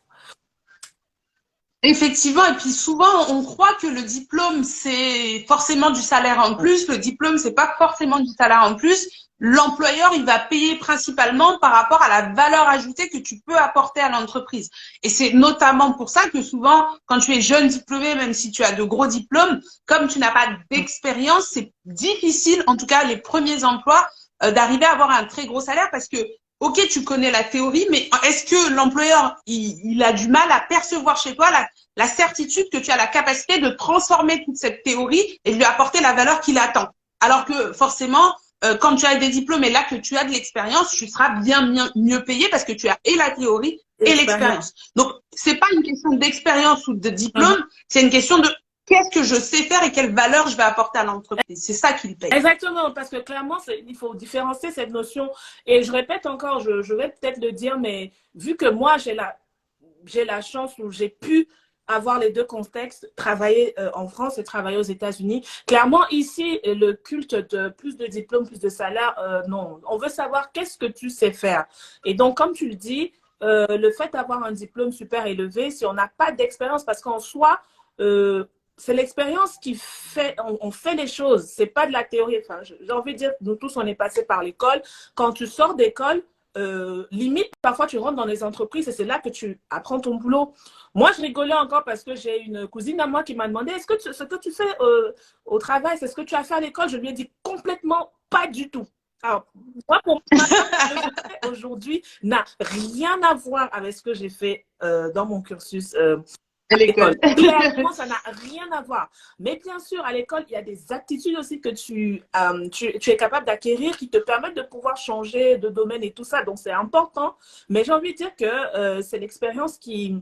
Effectivement, et puis souvent on croit que le diplôme c'est forcément du salaire en plus. Le diplôme c'est pas forcément du salaire en plus. L'employeur il va payer principalement par rapport à la valeur ajoutée que tu peux apporter à l'entreprise. Et c'est notamment pour ça que souvent quand tu es jeune diplômé, même si tu as de gros diplômes, comme tu n'as pas d'expérience, c'est difficile, en tout cas les premiers emplois, d'arriver à avoir un très gros salaire parce que ok, tu connais la théorie, mais est-ce que l'employeur, il a du mal à percevoir chez toi la certitude que tu as la capacité de transformer toute cette théorie et de lui apporter la valeur qu'il attend? Alors que forcément, quand tu as des diplômes et là que tu as de l'expérience, tu seras bien mieux payé parce que tu as et la théorie et l'expérience. Donc, c'est pas une question d'expérience ou de diplôme, c'est une question de qu'est-ce que je sais faire et quelle valeur je vais apporter à l'entreprise. C'est ça qui le paye. Exactement, parce que clairement, il faut différencier cette notion. Et je répète encore, je vais peut-être le dire, mais vu que moi, j'ai la chance où j'ai pu avoir les deux contextes, travailler en France et travailler aux États-Unis. Clairement, ici, le culte de plus de diplômes, plus de salaire, non. On veut savoir qu'est-ce que tu sais faire. Et donc, comme tu le dis, le fait d'avoir un diplôme super élevé, si on n'a pas d'expérience, parce qu'en soi, c'est l'expérience qui fait, on fait les choses, c'est pas de la théorie. Enfin, j'ai envie de dire, nous tous, on est passé par l'école. Quand tu sors d'école, limite, parfois tu rentres dans les entreprises et c'est là que tu apprends ton boulot. Moi, je rigolais encore parce que j'ai une cousine à moi qui m'a demandé, est-ce que ce que tu fais au travail, c'est ce que tu as fait à l'école? Je lui ai dit complètement pas du tout. Alors, moi, pour moi, ce que je fais aujourd'hui n'a rien à voir avec ce que j'ai fait dans mon cursus à l'école. Clairement, ça n'a rien à voir. Mais bien sûr, à l'école, il y a des aptitudes aussi que tu es capable d'acquérir qui te permettent de pouvoir changer de domaine et tout ça. Donc, c'est important. Mais j'ai envie de dire que c'est l'expérience qui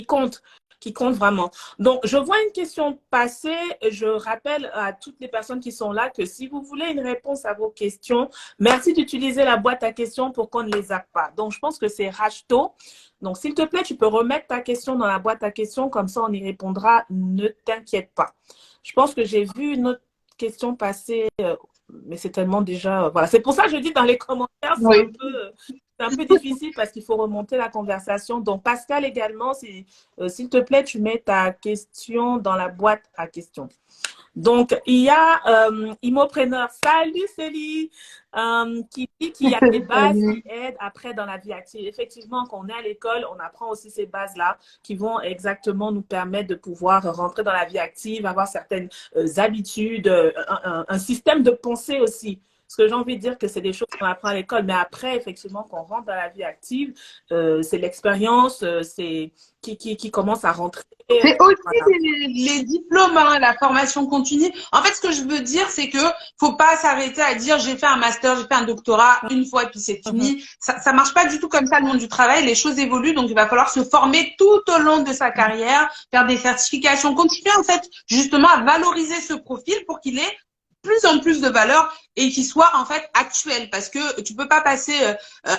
compte. Qui compte vraiment. Donc, je vois une question passer. Je rappelle à toutes les personnes qui sont là que si vous voulez une réponse à vos questions, merci d'utiliser la boîte à questions pour qu'on ne les zappe pas. Donc, je pense que c'est Rachto. Donc, s'il te plaît, tu peux remettre ta question dans la boîte à questions. Comme ça, on y répondra. Ne t'inquiète pas. Je pense que j'ai vu une autre question passer, mais c'est tellement déjà… voilà. C'est pour ça que je dis dans les commentaires, c'est un peu difficile parce qu'il faut remonter la conversation. Donc, Pascal également, s'il te plaît, tu mets ta question dans la boîte à questions. Donc, il y a Imopreneur, salut Célie, qui dit qu'il y a des bases qui aident après dans la vie active. Effectivement, quand on est à l'école, on apprend aussi ces bases-là qui vont exactement nous permettre de pouvoir rentrer dans la vie active, avoir certaines habitudes, un système de pensée aussi. Parce que j'ai envie de dire que c'est des choses qu'on apprend à l'école, mais après, effectivement, quand on rentre dans la vie active, c'est l'expérience qui commence à rentrer. C'est aussi les diplômes, hein, la formation continue. En fait, ce que je veux dire, c'est que faut pas s'arrêter à dire j'ai fait un master, j'ai fait un doctorat une fois et puis c'est fini. Ça marche pas du tout comme ça le monde du travail. Les choses évoluent, donc il va falloir se former tout au long de sa carrière, faire des certifications, continuer en fait justement à valoriser ce profil pour qu'il ait plus en plus de valeur et qui soit en fait actuel, parce que tu peux pas passer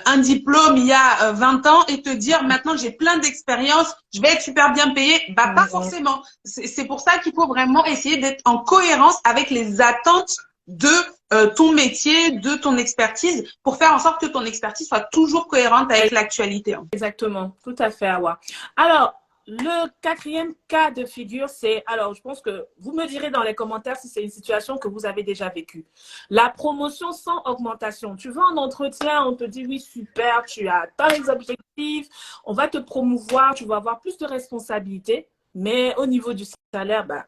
un diplôme il y a 20 ans et te dire maintenant j'ai plein d'expérience, je vais être super bien payé. Bah pas forcément. C'est pour ça qu'il faut vraiment essayer d'être en cohérence avec les attentes de ton métier, de ton expertise, pour faire en sorte que ton expertise soit toujours cohérente avec l'actualité. Exactement, tout à fait, Awa. Alors, le quatrième cas de figure, c'est, alors je pense que vous me direz dans les commentaires si c'est une situation que vous avez déjà vécue. La promotion sans augmentation. Tu vas en entretien, on te dit oui, super, tu as atteint les objectifs, on va te promouvoir, tu vas avoir plus de responsabilités, mais au niveau du salaire, bah,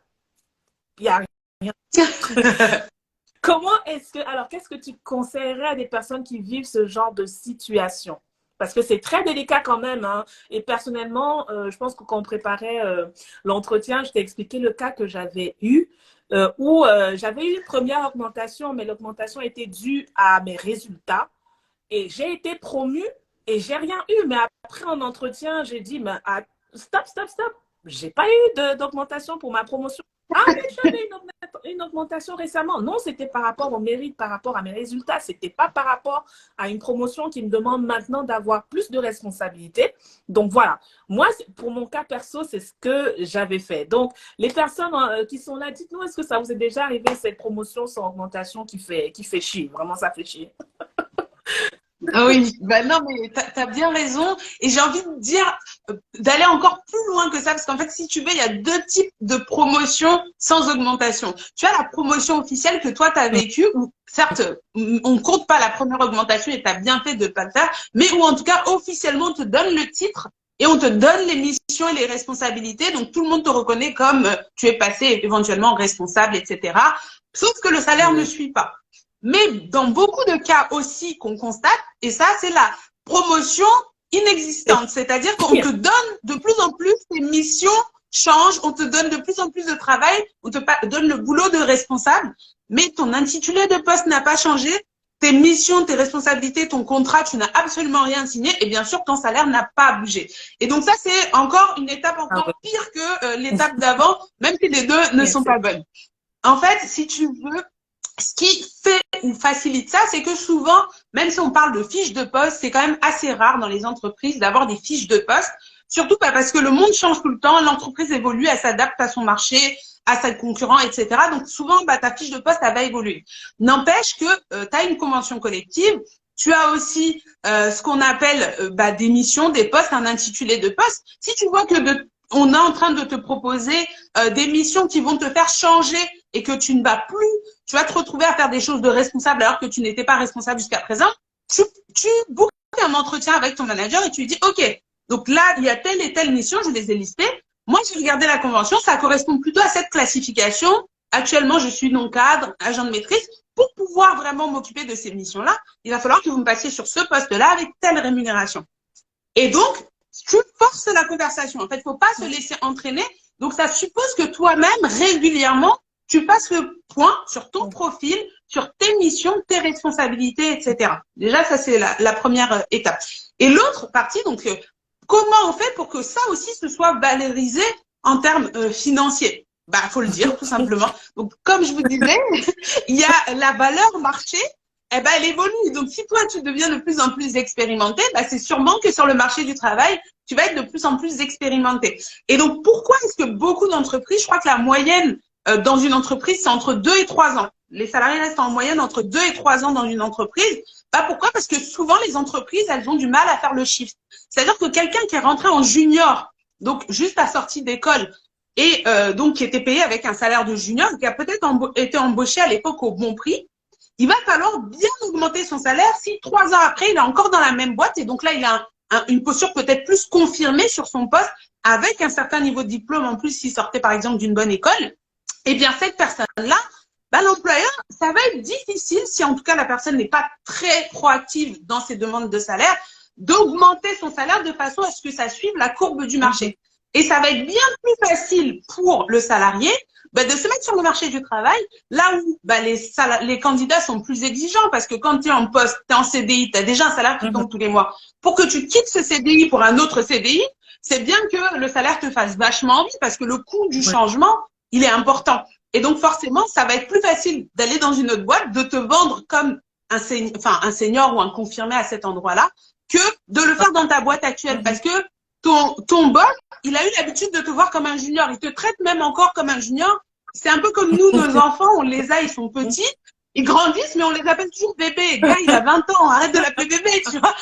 il n'y a rien. Comment est-ce que, alors qu'est-ce que tu conseillerais à des personnes qui vivent ce genre de situation? Parce que c'est très délicat quand même, hein. Et personnellement, je pense que quand on préparait l'entretien, je t'ai expliqué le cas que j'avais eu, où j'avais eu une première augmentation, mais l'augmentation était due à mes résultats. Et j'ai été promue et j'ai rien eu. Mais après, en entretien, j'ai dit, mais, stop, stop, stop. J'ai pas eu d'augmentation pour ma promotion. Ah, mais j'avais une augmentation récemment. Non, c'était par rapport au mérite, par rapport à mes résultats. C'était pas par rapport à une promotion qui me demande maintenant d'avoir plus de responsabilités. Donc voilà, moi, pour mon cas perso, c'est ce que j'avais fait. Donc, les personnes qui sont là, dites-nous, est-ce que ça vous est déjà arrivé cette promotion sans augmentation qui fait chier? Vraiment, ça fait chier. Oui, bah non, mais t'as bien raison. Et j'ai envie de dire d'aller encore plus loin que ça, parce qu'en fait, si tu veux, il y a deux types de promotions sans augmentation. Tu as la promotion officielle que toi, tu as vécue, où certes, on compte pas la première augmentation et tu as bien fait de pas le faire, mais où en tout cas, officiellement, on te donne le titre et on te donne les missions et les responsabilités. Donc, tout le monde te reconnaît comme tu es passé éventuellement responsable, etc. Sauf que le salaire ne suit pas. Mais dans beaucoup de cas aussi qu'on constate, et ça, c'est la promotion inexistante. C'est-à-dire qu'on te donne de plus en plus, tes missions changent, on te donne de plus en plus de travail, on te donne le boulot de responsable, mais ton intitulé de poste n'a pas changé, tes missions, tes responsabilités, ton contrat, tu n'as absolument rien signé, et bien sûr, ton salaire n'a pas bougé. Et donc ça, c'est encore une étape encore pire que l'étape d'avant, même si les deux ne sont pas bonnes. En fait, si tu veux, ce qui fait ou facilite ça, c'est que souvent, même si on parle de fiches de poste, c'est quand même assez rare dans les entreprises d'avoir des fiches de poste. Surtout pas parce que le monde change tout le temps, l'entreprise évolue, elle s'adapte à son marché, à ses concurrents, etc. Donc souvent, ta fiche de poste, elle va évoluer. N'empêche que tu as une convention collective, tu as aussi ce qu'on appelle des missions, des postes, un intitulé de poste. Si tu vois que on est en train de te proposer des missions qui vont te faire changer et que tu ne vas plus, tu vas te retrouver à faire des choses de responsable alors que tu n'étais pas responsable jusqu'à présent, tu bookes un entretien avec ton manager et tu lui dis, OK, donc là, il y a telle et telle mission, je les ai listées. Moi, j'ai regardé la convention, ça correspond plutôt à cette classification. Actuellement, je suis non-cadre, agent de maîtrise. Pour pouvoir vraiment m'occuper de ces missions-là, il va falloir que vous me passiez sur ce poste-là avec telle rémunération. Et donc, tu forces la conversation. En fait, il ne faut pas se laisser entraîner. Donc, ça suppose que toi-même, régulièrement, tu passes le point sur ton profil, sur tes missions, tes responsabilités, etc. Déjà, ça, c'est la première étape. Et l'autre partie, donc, comment on fait pour que ça aussi se soit valorisé en termes financiers? Faut le dire, tout simplement. Donc, comme je vous disais, il y a la valeur marché, elle évolue. Donc, si toi, tu deviens de plus en plus expérimenté, c'est sûrement que sur le marché du travail, tu vas être de plus en plus expérimenté. Et donc, pourquoi est-ce que beaucoup d'entreprises, je crois que la moyenne dans une entreprise, c'est entre 2 et 3 ans. Les salariés restent en moyenne entre 2 et 3 ans dans une entreprise. Pourquoi? Parce que souvent, les entreprises, elles ont du mal à faire le shift. C'est-à-dire que quelqu'un qui est rentré en junior, donc juste à sortie d'école, et donc qui était payé avec un salaire de junior, qui a peut-être été embauché à l'époque au bon prix, il va falloir bien augmenter son salaire si 3 ans après, il est encore dans la même boîte et donc là, il a une posture peut-être plus confirmée sur son poste avec un certain niveau de diplôme en plus s'il sortait par exemple d'une bonne école. Eh bien, cette personne-là, l'employeur, ça va être difficile, si en tout cas la personne n'est pas très proactive dans ses demandes de salaire, d'augmenter son salaire de façon à ce que ça suive la courbe du marché. Et ça va être bien plus facile pour le salarié de se mettre sur le marché du travail, là où les candidats sont plus exigeants, parce que quand tu es en poste, tu es en CDI, tu as déjà un salaire qui tombe tous les mois. Pour que tu quittes ce CDI pour un autre CDI, c'est bien que le salaire te fasse vachement envie, parce que le coût du changement, il est important. Et donc, forcément, ça va être plus facile d'aller dans une autre boîte, de te vendre comme un senior ou un confirmé à cet endroit-là, que de le faire dans ta boîte actuelle. Parce que ton boss, il a eu l'habitude de te voir comme un junior. Il te traite même encore comme un junior. C'est un peu comme nous, nos enfants, on les a, ils sont petits, ils grandissent, mais on les appelle toujours bébé. Gars, il a 20 ans, arrête de l'appeler bébé, tu vois.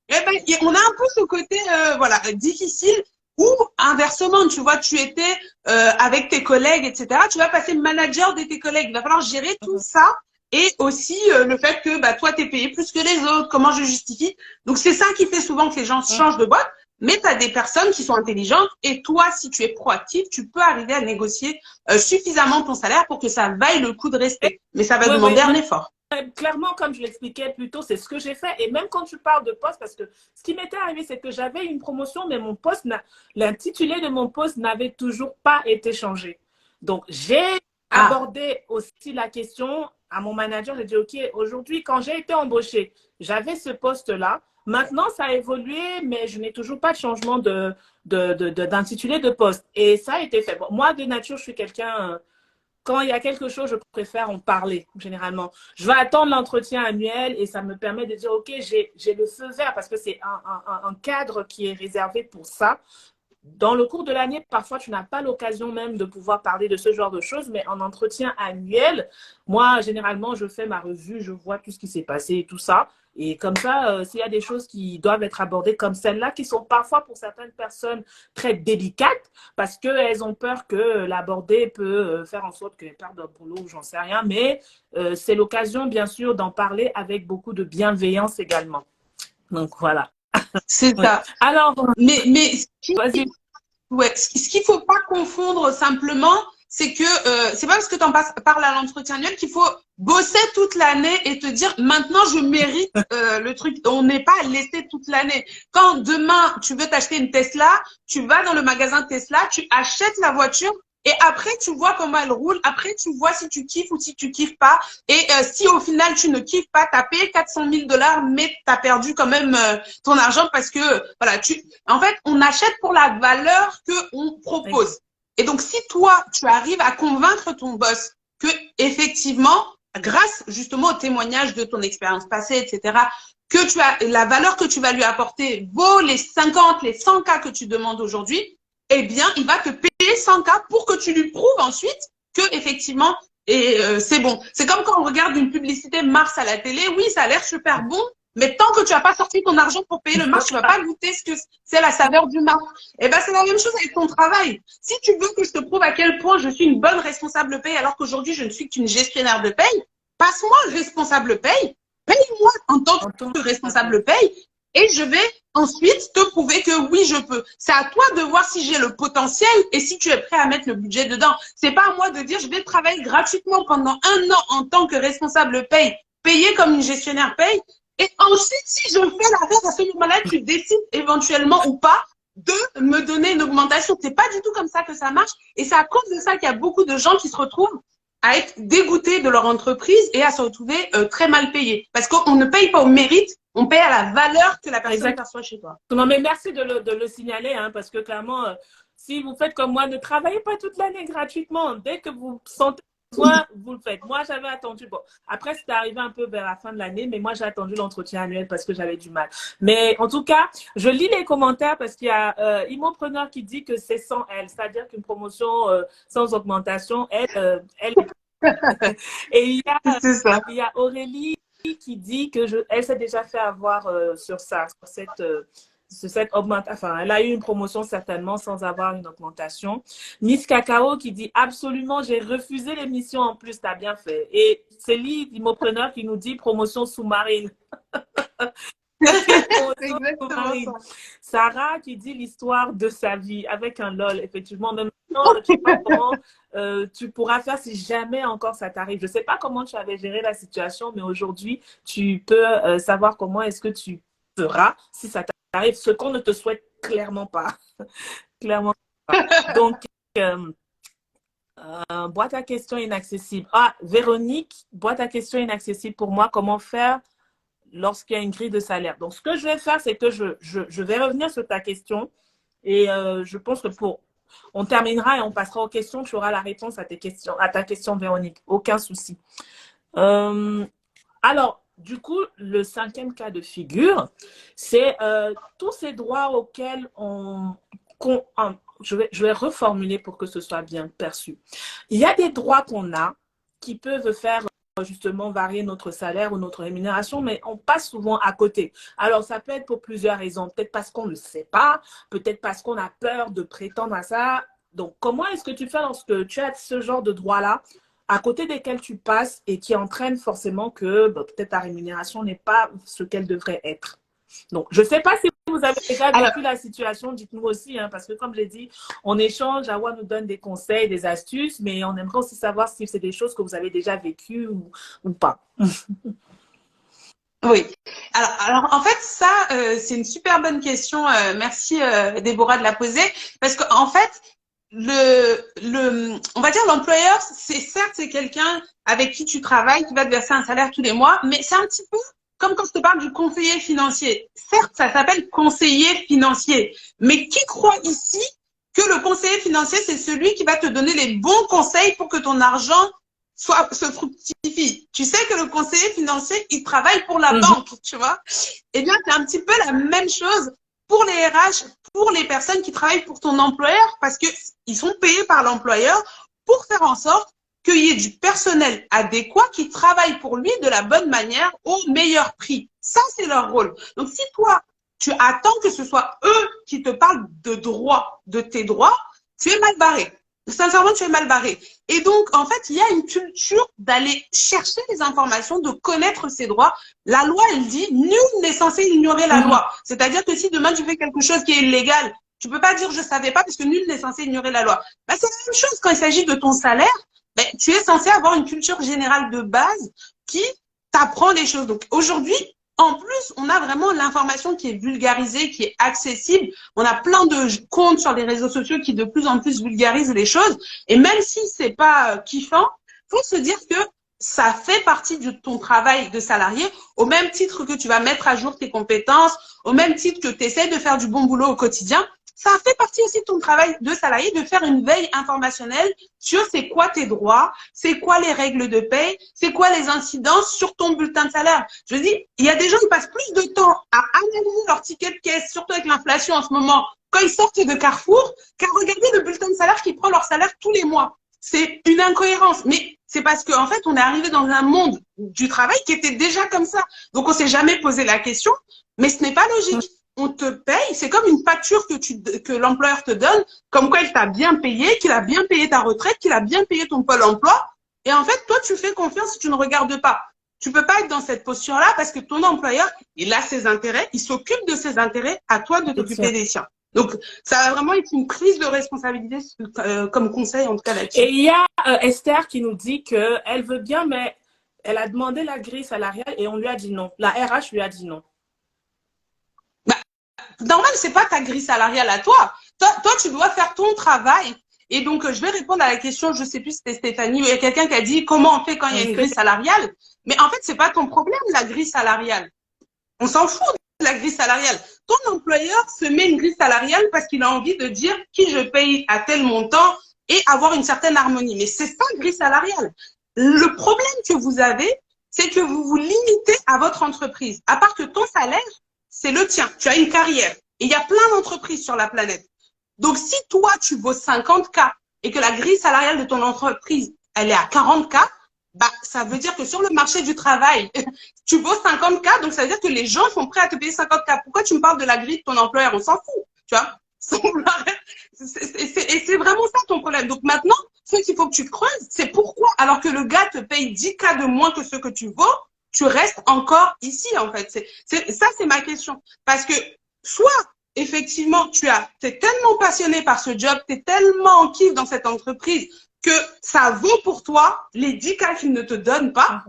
Eh ben, on a un peu ce côté voilà, difficile ou inversement, tu vois, tu étais avec tes collègues, etc. Tu vas passer manager de tes collègues. Il va falloir gérer tout ça et aussi le fait que bah, toi, tu es payé plus que les autres. Comment je justifie? Donc, c'est ça qui fait souvent que les gens changent de boîte. Mais tu as des personnes qui sont intelligentes et toi, si tu es proactif, tu peux arriver à négocier suffisamment ton salaire pour que ça vaille le coup de rester. Mais ça va demander un effort. Clairement, comme je l'expliquais plus tôt, c'est ce que j'ai fait. Et même quand tu parles de poste, parce que ce qui m'était arrivé, c'est que j'avais une promotion, mais mon poste, l'intitulé de mon poste n'avait toujours pas été changé. Donc, j'ai abordé aussi la question à mon manager. J'ai dit, OK, aujourd'hui, quand j'ai été embauchée, j'avais ce poste-là. Maintenant, ça a évolué, mais je n'ai toujours pas de changement d'intitulé de poste. Et ça a été fait. Bon, moi, de nature, je suis quelqu'un quand il y a quelque chose, je préfère en parler, généralement. Je vais attendre l'entretien annuel et ça me permet de dire, OK, j'ai le feu vert parce que c'est un cadre qui est réservé pour ça. Dans le cours de l'année, parfois, tu n'as pas l'occasion même de pouvoir parler de ce genre de choses, mais en entretien annuel, moi, généralement, je fais ma revue, je vois tout ce qui s'est passé et tout ça. Et comme ça, s'il y a des choses qui doivent être abordées comme celles-là, qui sont parfois pour certaines personnes très délicates, parce qu'elles ont peur que l'aborder peut faire en sorte qu'elles perdent leur boulot ou j'en sais rien, mais c'est l'occasion, bien sûr, d'en parler avec beaucoup de bienveillance également. Donc, voilà. C'est ça. Alors, mais vas-y. ouais, ce qu'il faut pas confondre simplement, c'est que c'est pas parce que tu en parles à l'entretien annuel qu'il faut bosser toute l'année et te dire maintenant je mérite le truc. On n'est pas laissé toute l'année. Quand demain tu veux t'acheter une Tesla, tu vas dans le magasin Tesla, tu achètes la voiture et après tu vois comment elle roule. Après tu vois si tu kiffes ou si tu kiffes pas. Et si au final tu ne kiffes pas, t'as payé 400 000 $, mais t'as perdu quand même ton argent parce que voilà, en fait, on achète pour la valeur que on propose. Et donc, si toi, tu arrives à convaincre ton boss que effectivement, grâce justement au témoignage de ton expérience passée, etc., que tu as la valeur que tu vas lui apporter vaut les 50, les 100 cas que tu demandes aujourd'hui, eh bien, il va te payer 100 cas pour que tu lui prouves ensuite que effectivement, et c'est bon. C'est comme quand on regarde une publicité Mars à la télé. Oui, ça a l'air super bon, mais tant que tu n'as pas sorti ton argent pour payer le Mars, tu ne vas pas goûter ce que c'est la saveur du Mars. Et ben, c'est la même chose avec ton travail. Si tu veux que je te prouve à quel point je suis une bonne responsable paye, alors qu'aujourd'hui, je ne suis qu'une gestionnaire de paye, passe-moi responsable paye, paye-moi en tant que responsable paye, et je vais ensuite te prouver que oui, je peux. C'est à toi de voir si j'ai le potentiel et si tu es prêt à mettre le budget dedans. C'est pas à moi de dire je vais travailler gratuitement pendant 1 an en tant que responsable paye, payé comme une gestionnaire paye. Et ensuite, si je fais l'affaire, à ce moment-là, tu décides éventuellement ou pas de me donner une augmentation. C'est pas du tout comme ça que ça marche. Et c'est à cause de ça qu'il y a beaucoup de gens qui se retrouvent à être dégoûtés de leur entreprise et à se retrouver très mal payés. Parce qu'on ne paye pas au mérite, on paye à la valeur que la personne perçoit chez toi. Non, mais merci de le signaler, hein, parce que clairement, si vous faites comme moi, ne travaillez pas toute l'année gratuitement. Dès que vous sentez besoin, vous le faites. Moi, j'avais attendu. Bon, après, c'était arrivé un peu vers la fin de l'année, mais moi, j'ai attendu l'entretien annuel parce que j'avais du mal. Mais en tout cas, je lis les commentaires parce qu'il y a Immopreneur qui dit que c'est sans elle, c'est-à-dire qu'une promotion sans augmentation, elle et il y a Aurélie qui dit que elle s'est déjà fait avoir sur ça, sur cette augmentation. Enfin, elle a eu une promotion certainement sans avoir une augmentation. Miss Cacao qui dit absolument, j'ai refusé l'émission en plus, t'as bien fait. Et Céline Dimopreneur qui nous dit promotion sous-marine. Exactement ça. Sarah qui dit l'histoire de sa vie avec un lol, effectivement. Même maintenant, tu vois comment tu pourras faire si jamais encore ça t'arrive. Je ne sais pas comment tu avais géré la situation, mais aujourd'hui, tu peux savoir comment est-ce que tu feras si ça t'arrive, ce qu'on ne te souhaite clairement pas. Clairement pas. Donc, boîte à questions inaccessible. Ah, Véronique, boîte à questions inaccessible pour moi, comment faire lorsqu'il y a une grille de salaire. Donc, ce que je vais faire, c'est que je vais revenir sur ta question et je pense que On terminera et on passera aux questions. Tu auras la réponse à tes questions, à ta question, Véronique. Aucun souci. Alors, du coup, le 5e cas de figure, c'est tous ces droits auxquels je vais reformuler pour que ce soit bien perçu. Il y a des droits qu'on a qui peuvent faire justement varier notre salaire ou notre rémunération, mais on passe souvent à côté. Alors, ça peut être pour plusieurs raisons. Peut-être parce qu'on ne le sait pas, peut-être parce qu'on a peur de prétendre à ça. Donc, comment est-ce que tu fais lorsque tu as ce genre de droits-là à côté desquels tu passes et qui entraînent forcément que peut-être ta rémunération n'est pas ce qu'elle devrait être? Donc, je ne sais pas si vous avez déjà vécu la situation, dites-nous aussi, hein, parce que comme j'ai dit, on échange, Awa nous donne des conseils, des astuces, mais on aimerait aussi savoir si c'est des choses que vous avez déjà vécues ou pas. Oui. Alors, en fait, ça, c'est une super bonne question. Merci, Déborah, de la poser. Parce qu'en fait, on va dire l'employeur, c'est quelqu'un avec qui tu travailles, qui va te verser un salaire tous les mois, mais c'est un petit peu comme quand je te parle du conseiller financier. Certes, ça s'appelle conseiller financier, mais qui croit ici que le conseiller financier, c'est celui qui va te donner les bons conseils pour que ton argent se fructifie? Tu sais que le conseiller financier, il travaille pour la banque, tu vois. Eh bien, c'est un petit peu la même chose pour les RH, pour les personnes qui travaillent pour ton employeur, parce que ils sont payés par l'employeur pour faire en sorte qu'il y ait du personnel adéquat qui travaille pour lui de la bonne manière au meilleur prix. Ça, c'est leur rôle. Donc, si toi, tu attends que ce soit eux qui te parlent de droits, de tes droits, tu es mal barré. Sincèrement, tu es mal barré. Et donc, en fait, il y a une culture d'aller chercher les informations, de connaître ses droits. La loi, elle dit, nul n'est censé ignorer la loi. C'est-à-dire que si demain tu fais quelque chose qui est illégal, tu peux pas dire je savais pas parce que nul n'est censé ignorer la loi. Bah, c'est la même chose quand il s'agit de ton salaire. Ben, tu es censé avoir une culture générale de base qui t'apprend les choses. Donc aujourd'hui, en plus, on a vraiment l'information qui est vulgarisée, qui est accessible. On a plein de comptes sur les réseaux sociaux qui de plus en plus vulgarisent les choses. Et même si c'est pas kiffant, faut se dire que ça fait partie de ton travail de salarié, au même titre que tu vas mettre à jour tes compétences, au même titre que tu essaies de faire du bon boulot au quotidien. Ça fait partie aussi de ton travail de salarié de faire une veille informationnelle sur c'est quoi tes droits, c'est quoi les règles de paie, c'est quoi les incidences sur ton bulletin de salaire. Je dis, il y a des gens qui passent plus de temps à analyser leur ticket de caisse, surtout avec l'inflation en ce moment, quand ils sortent de Carrefour, qu'à regarder le bulletin de salaire qui prend leur salaire tous les mois. C'est une incohérence, mais c'est parce qu'en fait, on est arrivé dans un monde du travail qui était déjà comme ça. Donc, on s'est jamais posé la question, mais ce n'est pas logique. On te paye, c'est comme une facture que l'employeur te donne, comme quoi il t'a bien payé, qu'il a bien payé ta retraite, qu'il a bien payé ton pôle emploi. Et en fait, toi, tu fais confiance si tu ne regardes pas. Tu peux pas être dans cette posture-là parce que ton employeur, il a ses intérêts, il s'occupe de ses intérêts, à toi de t'occuper des siens. Donc, ça a vraiment été une prise de responsabilité comme conseil, en tout cas là-dessus. Et il y a Esther qui nous dit qu'elle veut bien, mais elle a demandé la grille salariale et on lui a dit non. La RH lui a dit non. Normal, c'est pas ta grille salariale à toi. Toi, tu dois faire ton travail. Et donc, je vais répondre à la question, je sais plus si c'était Stéphanie, ou il y a quelqu'un qui a dit comment on fait quand il y a une grille salariale. Mais en fait, c'est pas ton problème, la grille salariale. On s'en fout de la grille salariale. Ton employeur se met une grille salariale parce qu'il a envie de dire qui je paye à tel montant et avoir une certaine harmonie. Mais c'est ça, grille salariale. Le problème que vous avez, c'est que vous vous limitez à votre entreprise. À part que ton salaire, c'est le tien. Tu as une carrière. Et il y a plein d'entreprises sur la planète. Donc, si toi, tu vaux 50K et que la grille salariale de ton entreprise, elle est à 40K, bah, ça veut dire que sur le marché du travail, tu vaux 50K, donc ça veut dire que les gens sont prêts à te payer 50K. Pourquoi tu me parles de la grille de ton employeur? On s'en fout, tu vois. Et c'est vraiment ça ton problème. Donc maintenant, ce qu'il faut que tu creuses, c'est pourquoi, alors que le gars te paye 10K de moins que ce que tu vaux, tu restes encore ici, en fait. Ça, c'est ma question. Parce que, soit, effectivement, tu es tellement passionné par ce job, tu es tellement en kiff dans cette entreprise que ça vaut pour toi les 10K qu'ils ne te donnent pas.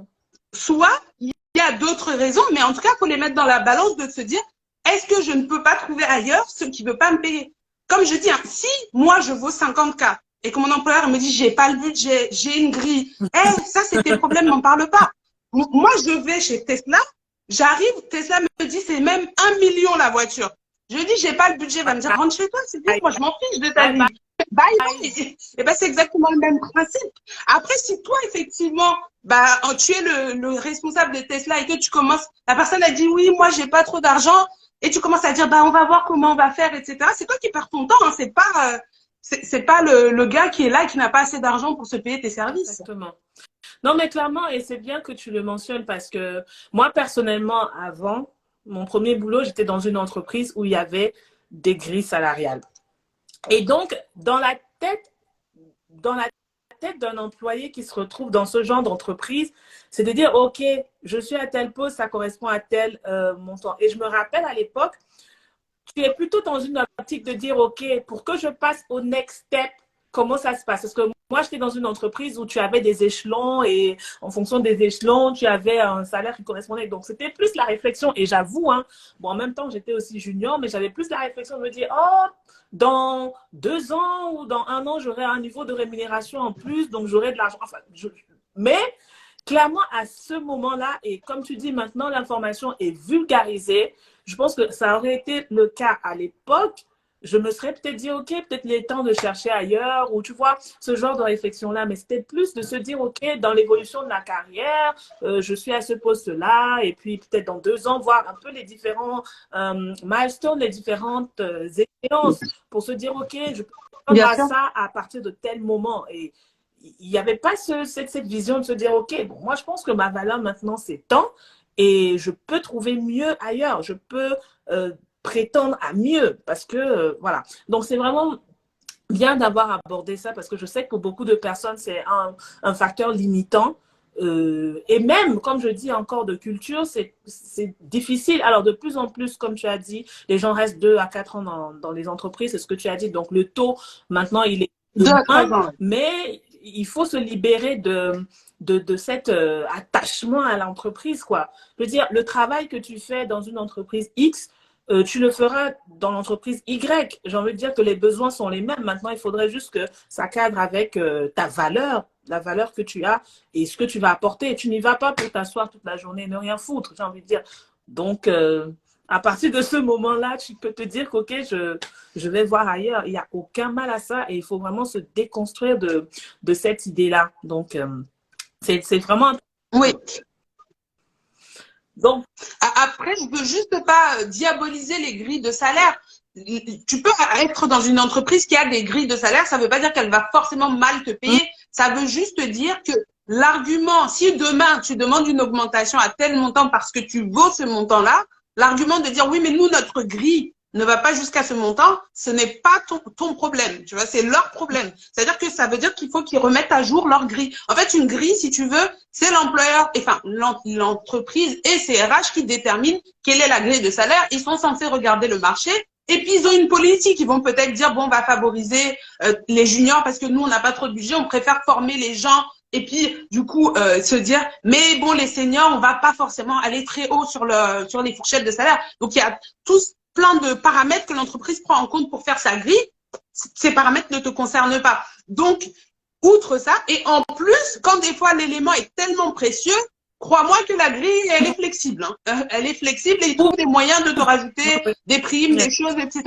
Soit, il y a d'autres raisons, mais en tout cas, il faut les mettre dans la balance de se dire, est-ce que je ne peux pas trouver ailleurs ce qui ne veut pas me payer? Comme je dis, hein, si moi, je vaux 50K et que mon employeur me dit, j'ai pas le budget, j'ai une grille, ça, c'est tes problèmes, n'en parle pas. Moi, je vais chez Tesla, j'arrive, Tesla me dit c'est même 1 million la voiture. Je lui dis j'ai pas le budget, il va me dire rentre chez toi, c'est bien, moi je m'en fiche de ta vie. bye bye. Et ben, c'est exactement le même principe. Après, si toi, effectivement, bah, tu es le responsable de Tesla et que tu commences, la personne a dit oui, moi, j'ai pas trop d'argent, et tu commences à dire, bah, on va voir comment on va faire, etc. C'est toi qui perds ton temps, hein. C'est pas le gars qui est là et qui n'a pas assez d'argent pour se payer tes services. Exactement. Non, mais clairement, et c'est bien que tu le mentionnes parce que moi, personnellement, avant, mon premier boulot, j'étais dans une entreprise où il y avait des grilles salariales. Et donc, dans la tête d'un employé qui se retrouve dans ce genre d'entreprise, c'est de dire, OK, je suis à tel poste, ça correspond à tel montant. Et je me rappelle à l'époque, tu es plutôt dans une optique de dire, OK, pour que je passe au next step, comment ça se passe? Parce que moi, j'étais dans une entreprise où tu avais des échelons et en fonction des échelons, tu avais un salaire qui correspondait. Donc, c'était plus la réflexion. Et j'avoue, hein, bon, en même temps, j'étais aussi junior, mais j'avais plus la réflexion de me dire, oh, dans 2 ans ou dans 1 an, j'aurai un niveau de rémunération en plus, donc j'aurai de l'argent. Enfin, mais clairement, à ce moment-là, et comme tu dis, maintenant, l'information est vulgarisée. Je pense que ça aurait été le cas à l'époque. Je me serais peut-être dit, OK, peut-être il est temps de chercher ailleurs, ou tu vois, ce genre de réflexion-là. Mais c'était plus de se dire, OK, dans l'évolution de la carrière, je suis à ce poste-là, et puis peut-être dans 2 ans, voir un peu les différents milestones, les différentes échéances, pour se dire, OK, je peux répondre à ça à partir de tel moment. Et il n'y avait pas cette vision de se dire, OK, bon, moi, je pense que ma valeur maintenant, c'est tant, et je peux trouver mieux ailleurs. Je peux prétendre à mieux parce que, voilà. Donc, c'est vraiment bien d'avoir abordé ça parce que je sais que pour beaucoup de personnes, c'est un facteur limitant. Et même, comme je dis encore, de culture, c'est difficile. Alors, de plus en plus, comme tu as dit, les gens restent 2 à 4 ans dans les entreprises, c'est ce que tu as dit. Donc, le taux, maintenant, il est de moins, mais il faut se libérer de cet attachement à l'entreprise, quoi. Je veux dire, le travail que tu fais dans une entreprise X, tu le feras dans l'entreprise Y. J'ai envie de dire que les besoins sont les mêmes. Maintenant, il faudrait juste que ça cadre avec ta valeur, la valeur que tu as et ce que tu vas apporter. Et tu n'y vas pas pour t'asseoir toute la journée et ne rien foutre, j'ai envie de dire. Donc, à partir de ce moment-là, tu peux te dire qu'OK, je vais voir ailleurs. Il n'y a aucun mal à ça et il faut vraiment se déconstruire de cette idée-là. Donc, c'est vraiment... Oui. Donc, après, je veux juste pas diaboliser les grilles de salaire. Tu peux être dans une entreprise qui a des grilles de salaire, ça veut pas dire qu'elle va forcément mal te payer. Ça veut juste dire que l'argument, si demain tu demandes une augmentation à tel montant parce que tu vaux ce montant-là, l'argument de dire oui, mais nous, notre grille ne va pas jusqu'à ce montant, ce n'est pas ton problème, tu vois, c'est leur problème. C'est-à-dire que ça veut dire qu'il faut qu'ils remettent à jour leur grille. En fait, une grille, si tu veux, c'est l'employeur, enfin, l'entreprise et ses RH qui déterminent quelle est la grille de salaire. Ils sont censés regarder le marché. Et puis, ils ont une politique. Ils vont peut-être dire, bon, on va favoriser les juniors parce que nous, on n'a pas trop de budget. On préfère former les gens. Et puis, du coup, se dire, mais bon, les seniors, on va pas forcément aller très haut sur les fourchettes de salaire. Donc, il y a tous plein de paramètres que l'entreprise prend en compte pour faire sa grille. Ces paramètres ne te concernent pas. Donc, outre ça, et en plus, quand des fois l'élément est tellement précieux, crois-moi que la grille, elle est flexible. Hein. Elle est flexible et ils trouvent des moyens de te rajouter des primes, des choses, etc.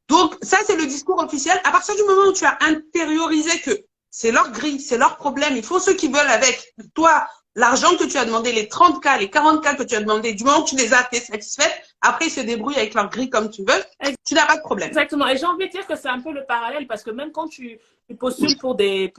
Donc, ça, c'est le discours officiel. À partir du moment où tu as intériorisé que c'est leur grille, c'est leur problème, ils font ce qu'ils veulent avec toi, l'argent que tu as demandé, les 30K, les 40K que tu as demandé, du moment que tu les as, tu es satisfaite, après ils se débrouillent avec leur grille comme tu veux, tu n'as pas de problème. Exactement. Et j'ai envie de dire que c'est un peu le parallèle parce que même quand tu postules pour des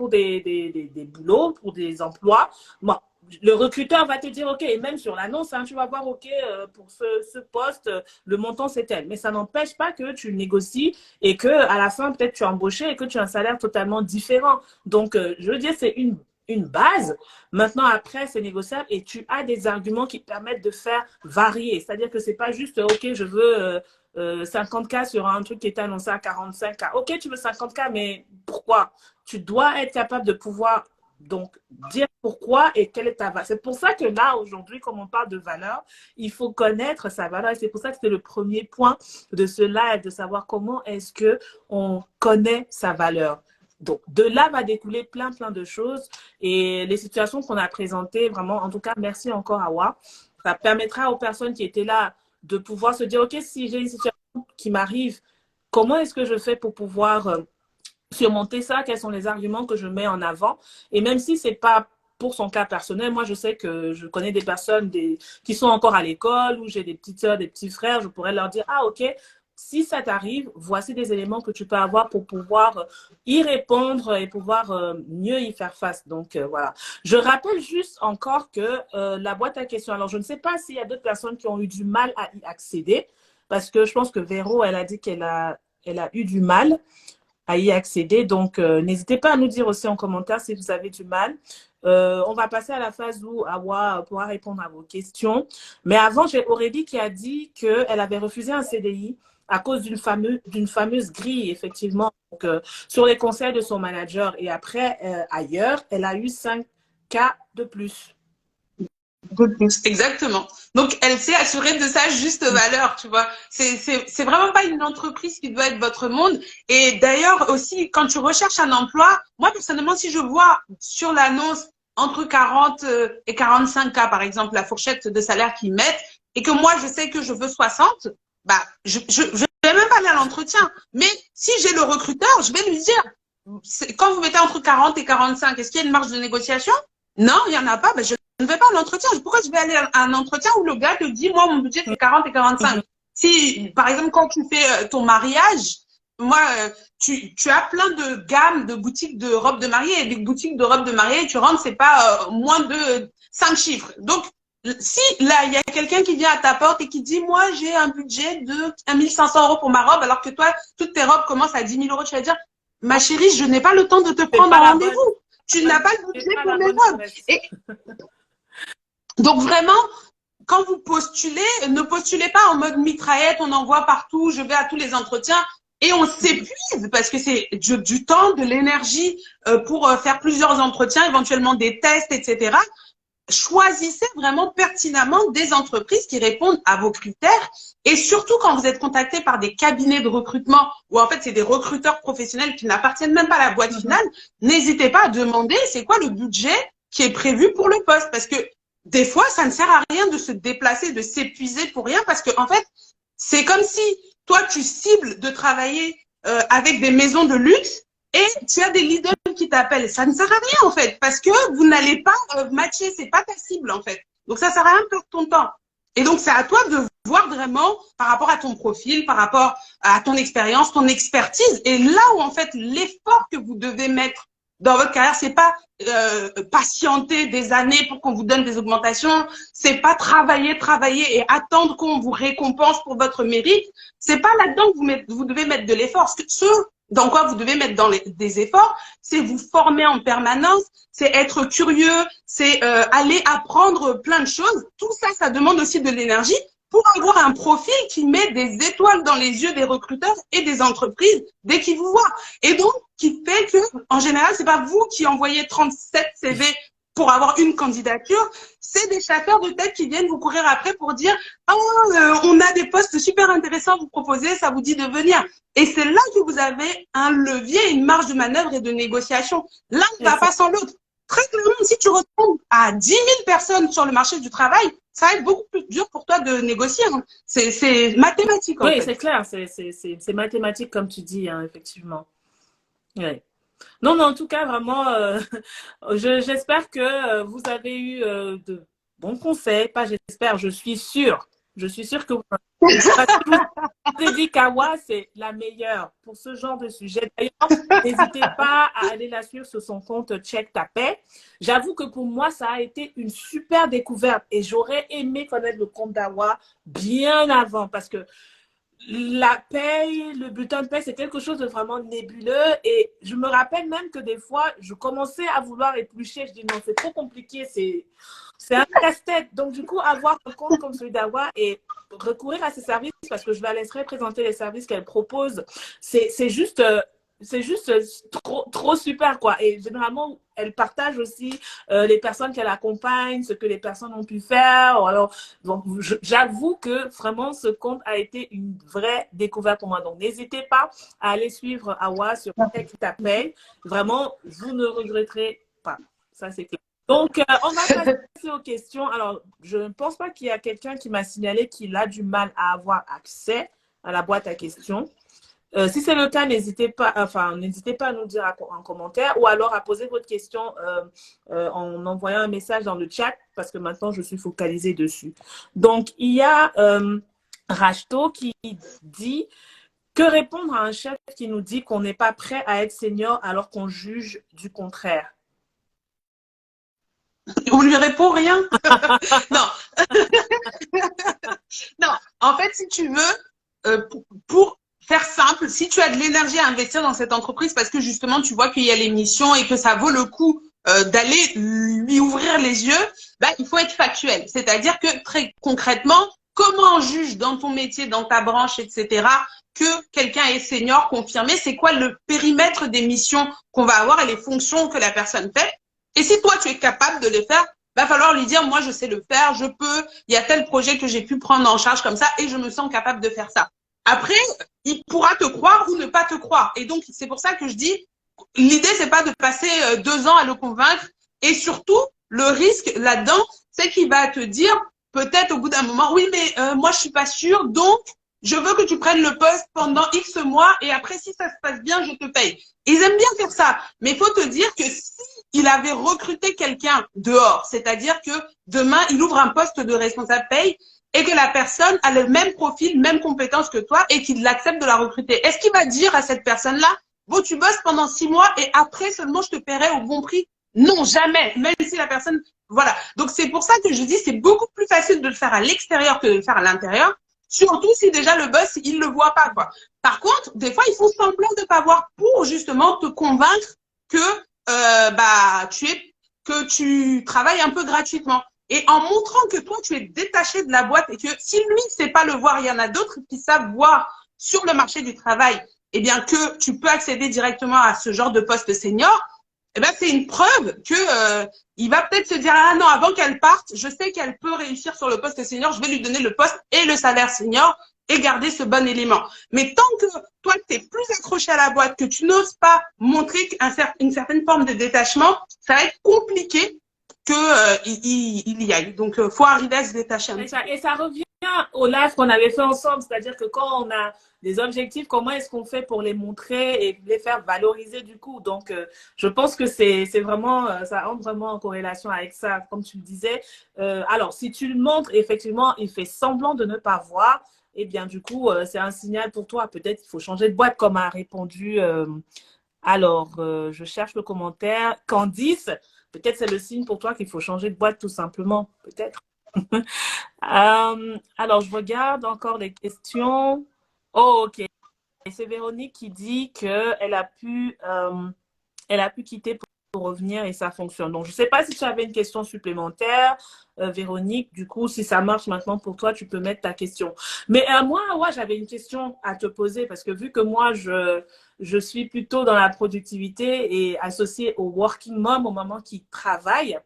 boulots, pour des emplois, bon, le recruteur va te dire, OK, et même sur l'annonce, hein, tu vas voir, OK, pour ce poste, le montant, c'est tel. Mais ça n'empêche pas que tu négocies et que à la fin, peut-être tu es embauché et que tu as un salaire totalement différent. Donc, je veux dire, c'est une base. Maintenant, après, c'est négociable et tu as des arguments qui permettent de faire varier. C'est-à-dire que c'est pas juste, OK, je veux 50K sur un truc qui est annoncé à 45K. OK, tu veux 50K, mais pourquoi? Tu dois être capable de pouvoir donc dire pourquoi et quelle est ta valeur. C'est pour ça que là, aujourd'hui, comme on parle de valeur, il faut connaître sa valeur. Et c'est pour ça que c'était le premier point de ce live, de savoir comment est-ce qu'on connaît sa valeur. Donc, de là va découler plein de choses. Et les situations qu'on a présentées, vraiment, en tout cas, merci encore, Awa. Ça permettra aux personnes qui étaient là de pouvoir se dire, OK, si j'ai une situation qui m'arrive, comment est-ce que je fais pour pouvoir surmonter ça, quels sont les arguments que je mets en avant. Et même si c'est pas pour son cas personnel, moi je sais que je connais des personnes qui sont encore à l'école, ou j'ai des petites sœurs, des petits frères, je pourrais leur dire, ah ok, si ça t'arrive, voici des éléments que tu peux avoir pour pouvoir y répondre et pouvoir mieux y faire face. Donc voilà. Je rappelle juste encore que la boîte à questions, alors je ne sais pas s'il y a d'autres personnes qui ont eu du mal à y accéder, parce que je pense que Véro, elle a dit elle a eu du mal à y accéder. Donc, n'hésitez pas à nous dire aussi en commentaire si vous avez du mal. On va passer à la phase où Awa pourra répondre à vos questions. Mais avant, j'ai Aurélie qui a dit qu'elle avait refusé un CDI à cause d'une fameuse grille, effectivement, donc, sur les conseils de son manager. Et après, ailleurs, elle a eu 5 cas de plus. Exactement. Donc, elle s'est assurée de sa juste valeur, tu vois. C'est vraiment pas une entreprise qui doit être votre monde. Et d'ailleurs, aussi, quand tu recherches un emploi, moi, personnellement, si je vois sur l'annonce entre 40 et 45 cas, par exemple, la fourchette de salaire qu'ils mettent, et que moi, je sais que je veux 60, bah, je vais même pas aller à l'entretien. Mais si j'ai le recruteur, je vais lui dire, quand vous mettez entre 40 et 45, est-ce qu'il y a une marge de négociation? Non, il y en a pas. Ben, je ne vais pas à l'entretien. Pourquoi je vais aller à un entretien où le gars te dit, moi, mon budget, c'est 40 et 45. Si, par exemple, quand tu fais ton mariage, moi, tu as plein de gammes de boutiques de robes de mariée. Et des boutiques de robes de mariée, tu rentres, c'est pas moins de 5 chiffres. Donc, si là, il y a quelqu'un qui vient à ta porte et qui dit, moi, j'ai un budget de 1500 € pour ma robe, alors que toi, toutes tes robes commencent à 10 000 €, tu vas dire, ma chérie, je n'ai pas le temps de te prendre en rendez-vous. Tu n'as pas le budget pour mes robes. Et donc vraiment, quand vous postulez, ne postulez pas en mode mitraillette, on envoie partout, je vais à tous les entretiens et on s'épuise parce que c'est du temps, de l'énergie pour faire plusieurs entretiens, éventuellement des tests, etc. Choisissez vraiment pertinemment des entreprises qui répondent à vos critères et surtout quand vous êtes contacté par des cabinets de recrutement où en fait c'est des recruteurs professionnels qui n'appartiennent même pas à la boîte finale, n'hésitez pas à demander c'est quoi le budget qui est prévu pour le poste parce que des fois ça ne sert à rien de se déplacer, de s'épuiser pour rien parce que en fait c'est comme si toi tu cibles de travailler avec des maisons de luxe et tu as des leaders qui t'appellent. Ça ne sert à rien, en fait, parce que vous n'allez pas matcher. C'est pas ta cible, en fait. Donc, ça sert à rien de perdre ton temps. Et donc, c'est à toi de voir vraiment par rapport à ton profil, par rapport à ton expérience, ton expertise. Et là où, en fait, l'effort que vous devez mettre dans votre carrière, c'est pas patienter des années pour qu'on vous donne des augmentations. C'est pas travailler et attendre qu'on vous récompense pour votre mérite. C'est pas là-dedans que vous devez mettre de l'effort. Ce dans quoi vous devez mettre des efforts, c'est vous former en permanence, c'est être curieux, c'est aller apprendre plein de choses. Tout ça, ça demande aussi de l'énergie pour avoir un profil qui met des étoiles dans les yeux des recruteurs et des entreprises dès qu'ils vous voient. Et donc, qui fait que, en général, c'est pas vous qui envoyez 37 CV pour avoir une candidature, c'est des chasseurs de tête qui viennent vous courir après pour dire « Oh, on a des postes super intéressants à vous proposer, ça vous dit de venir ». Et c'est là que vous avez un levier, une marge de manœuvre et de négociation. L'un ne va pas sans l'autre. Très clairement, si tu retombes à 10 000 personnes sur le marché du travail, ça va être beaucoup plus dur pour toi de négocier. Hein. C'est mathématique, en fait. Oui, c'est clair, c'est mathématique, comme tu dis, hein, effectivement. Ouais. Non, mais en tout cas, vraiment, j'espère que vous avez eu de bons conseils. Pas j'espère, je suis sûre. Je suis sûre que vous vous avez dit qu'Awa, c'est la meilleure pour ce genre de sujet. D'ailleurs, n'hésitez pas à aller la suivre sur son compte Check Ta Paix. J'avoue que pour moi, ça a été une super découverte et j'aurais aimé connaître le compte d'Awa bien avant parce que la paye, le bulletin de paye, c'est quelque chose de vraiment nébuleux. Et je me rappelle même que des fois, je commençais à vouloir éplucher. Je dis non, c'est trop compliqué, c'est un casse-tête. Donc, du coup, avoir un compte comme celui d'Awa et recourir à ses services, parce que je la laisserai présenter les services qu'elle propose, c'est juste trop super, quoi. Et généralement, elle partage aussi les personnes qu'elle accompagne, ce que les personnes ont pu faire. Alors, donc, j'avoue que vraiment, ce compte a été une vraie découverte pour moi. Donc, n'hésitez pas à aller suivre Awa sur Check Ta Paye. Vraiment, vous ne regretterez pas. Ça, c'est clair. Donc, on va passer aux questions. Alors, je ne pense pas qu'il y a quelqu'un qui m'a signalé qu'il a du mal à avoir accès à la boîte à questions. Si c'est le cas, n'hésitez pas, n'hésitez pas à nous dire en commentaire ou alors à poser votre question en envoyant un message dans le chat parce que maintenant je suis focalisée dessus. Donc, il y a Rachto qui dit que répondre à un chef qui nous dit qu'on n'est pas prêt à être senior alors qu'on juge du contraire. On lui répond rien. Non. Non. En fait, si tu veux, pour faire simple, si tu as de l'énergie à investir dans cette entreprise parce que justement tu vois qu'il y a les missions et que ça vaut le coup d'aller lui ouvrir les yeux, bah, il faut être factuel. C'est-à-dire que très concrètement, comment on juge dans ton métier, dans ta branche, etc., que quelqu'un est senior, confirmé, c'est quoi le périmètre des missions qu'on va avoir et les fonctions que la personne fait. Et si toi, tu es capable de les faire, va falloir lui dire, moi, je sais le faire, je peux, il y a tel projet que j'ai pu prendre en charge comme ça et je me sens capable de faire ça. Après, il pourra te croire ou ne pas te croire. Et donc, c'est pour ça que je dis, l'idée, c'est pas de passer 2 ans à le convaincre. Et surtout, le risque là-dedans, c'est qu'il va te dire, peut-être au bout d'un moment, oui, mais moi, je suis pas sûre, donc je veux que tu prennes le poste pendant X mois et après, si ça se passe bien, je te paye. Ils aiment bien faire ça. Mais il faut te dire que si il avait recruté quelqu'un dehors, c'est-à-dire que demain, il ouvre un poste de responsable paye et que la personne a le même profil, même compétence que toi et qu'il accepte de la recruter. Est-ce qu'il va dire à cette personne-là, bon, tu bosses pendant 6 mois et après seulement je te paierai au bon prix? Non, jamais, même si la personne, voilà. Donc c'est pour ça que je dis, c'est beaucoup plus facile de le faire à l'extérieur que de le faire à l'intérieur. Surtout si déjà le boss, il le voit pas, quoi. Par contre, des fois, ils font semblant de pas voir pour justement te convaincre que bah que tu travailles un peu gratuitement. Et en montrant que toi, tu es détaché de la boîte et que si lui ne sait pas le voir, il y en a d'autres qui savent voir sur le marché du travail, eh bien, que tu peux accéder directement à ce genre de poste senior, eh ben, c'est une preuve que il va peut-être se dire, ah non, avant qu'elle parte, je sais qu'elle peut réussir sur le poste senior, je vais lui donner le poste et le salaire senior et garder ce bon élément. Mais tant que toi, tu es plus accroché à la boîte, que tu n'oses pas montrer une certaine forme de détachement, ça va être compliqué que il y aille. Donc, faut arriver à se détacher un petit peu. Et ça revient au live qu'on avait fait ensemble, c'est-à-dire que quand on a des objectifs, comment est-ce qu'on fait pour les montrer et les faire valoriser du coup? Donc, je pense que c'est vraiment, ça entre vraiment en corrélation avec ça, comme tu le disais. Alors, si tu le montres, effectivement, il fait semblant de ne pas voir, et bien du coup, c'est un signal pour toi. Peut-être qu'il faut changer de boîte, comme a répondu. Alors, je cherche le commentaire. Candice, peut-être c'est le signe pour toi qu'il faut changer de boîte tout simplement, peut-être. Alors, je regarde encore les questions. Oh, ok. C'est Véronique qui dit qu'elle elle a pu quitter pour revenir et ça fonctionne. Donc, je ne sais pas si tu avais une question supplémentaire, Véronique. Du coup, si ça marche maintenant pour toi, tu peux mettre ta question. Mais moi, ouais, j'avais une question à te poser parce que vu que moi, je suis plutôt dans la productivité et associée au working mom, au moment qui travaille.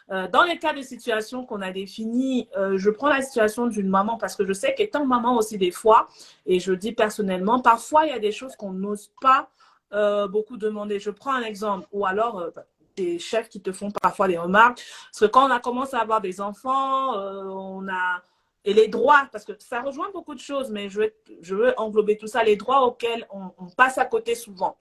Dans les cas de situation qu'on a définis, je prends la situation d'une maman parce que je sais qu'étant maman aussi des fois, et je dis personnellement, parfois il y a des choses qu'on n'ose pas beaucoup demander. Je prends un exemple, ou alors des chefs qui te font parfois des remarques. Parce que quand on a commencé à avoir des enfants, on a et les droits, parce que ça rejoint beaucoup de choses, mais je veux englober tout ça, les droits auxquels on passe à côté souvent.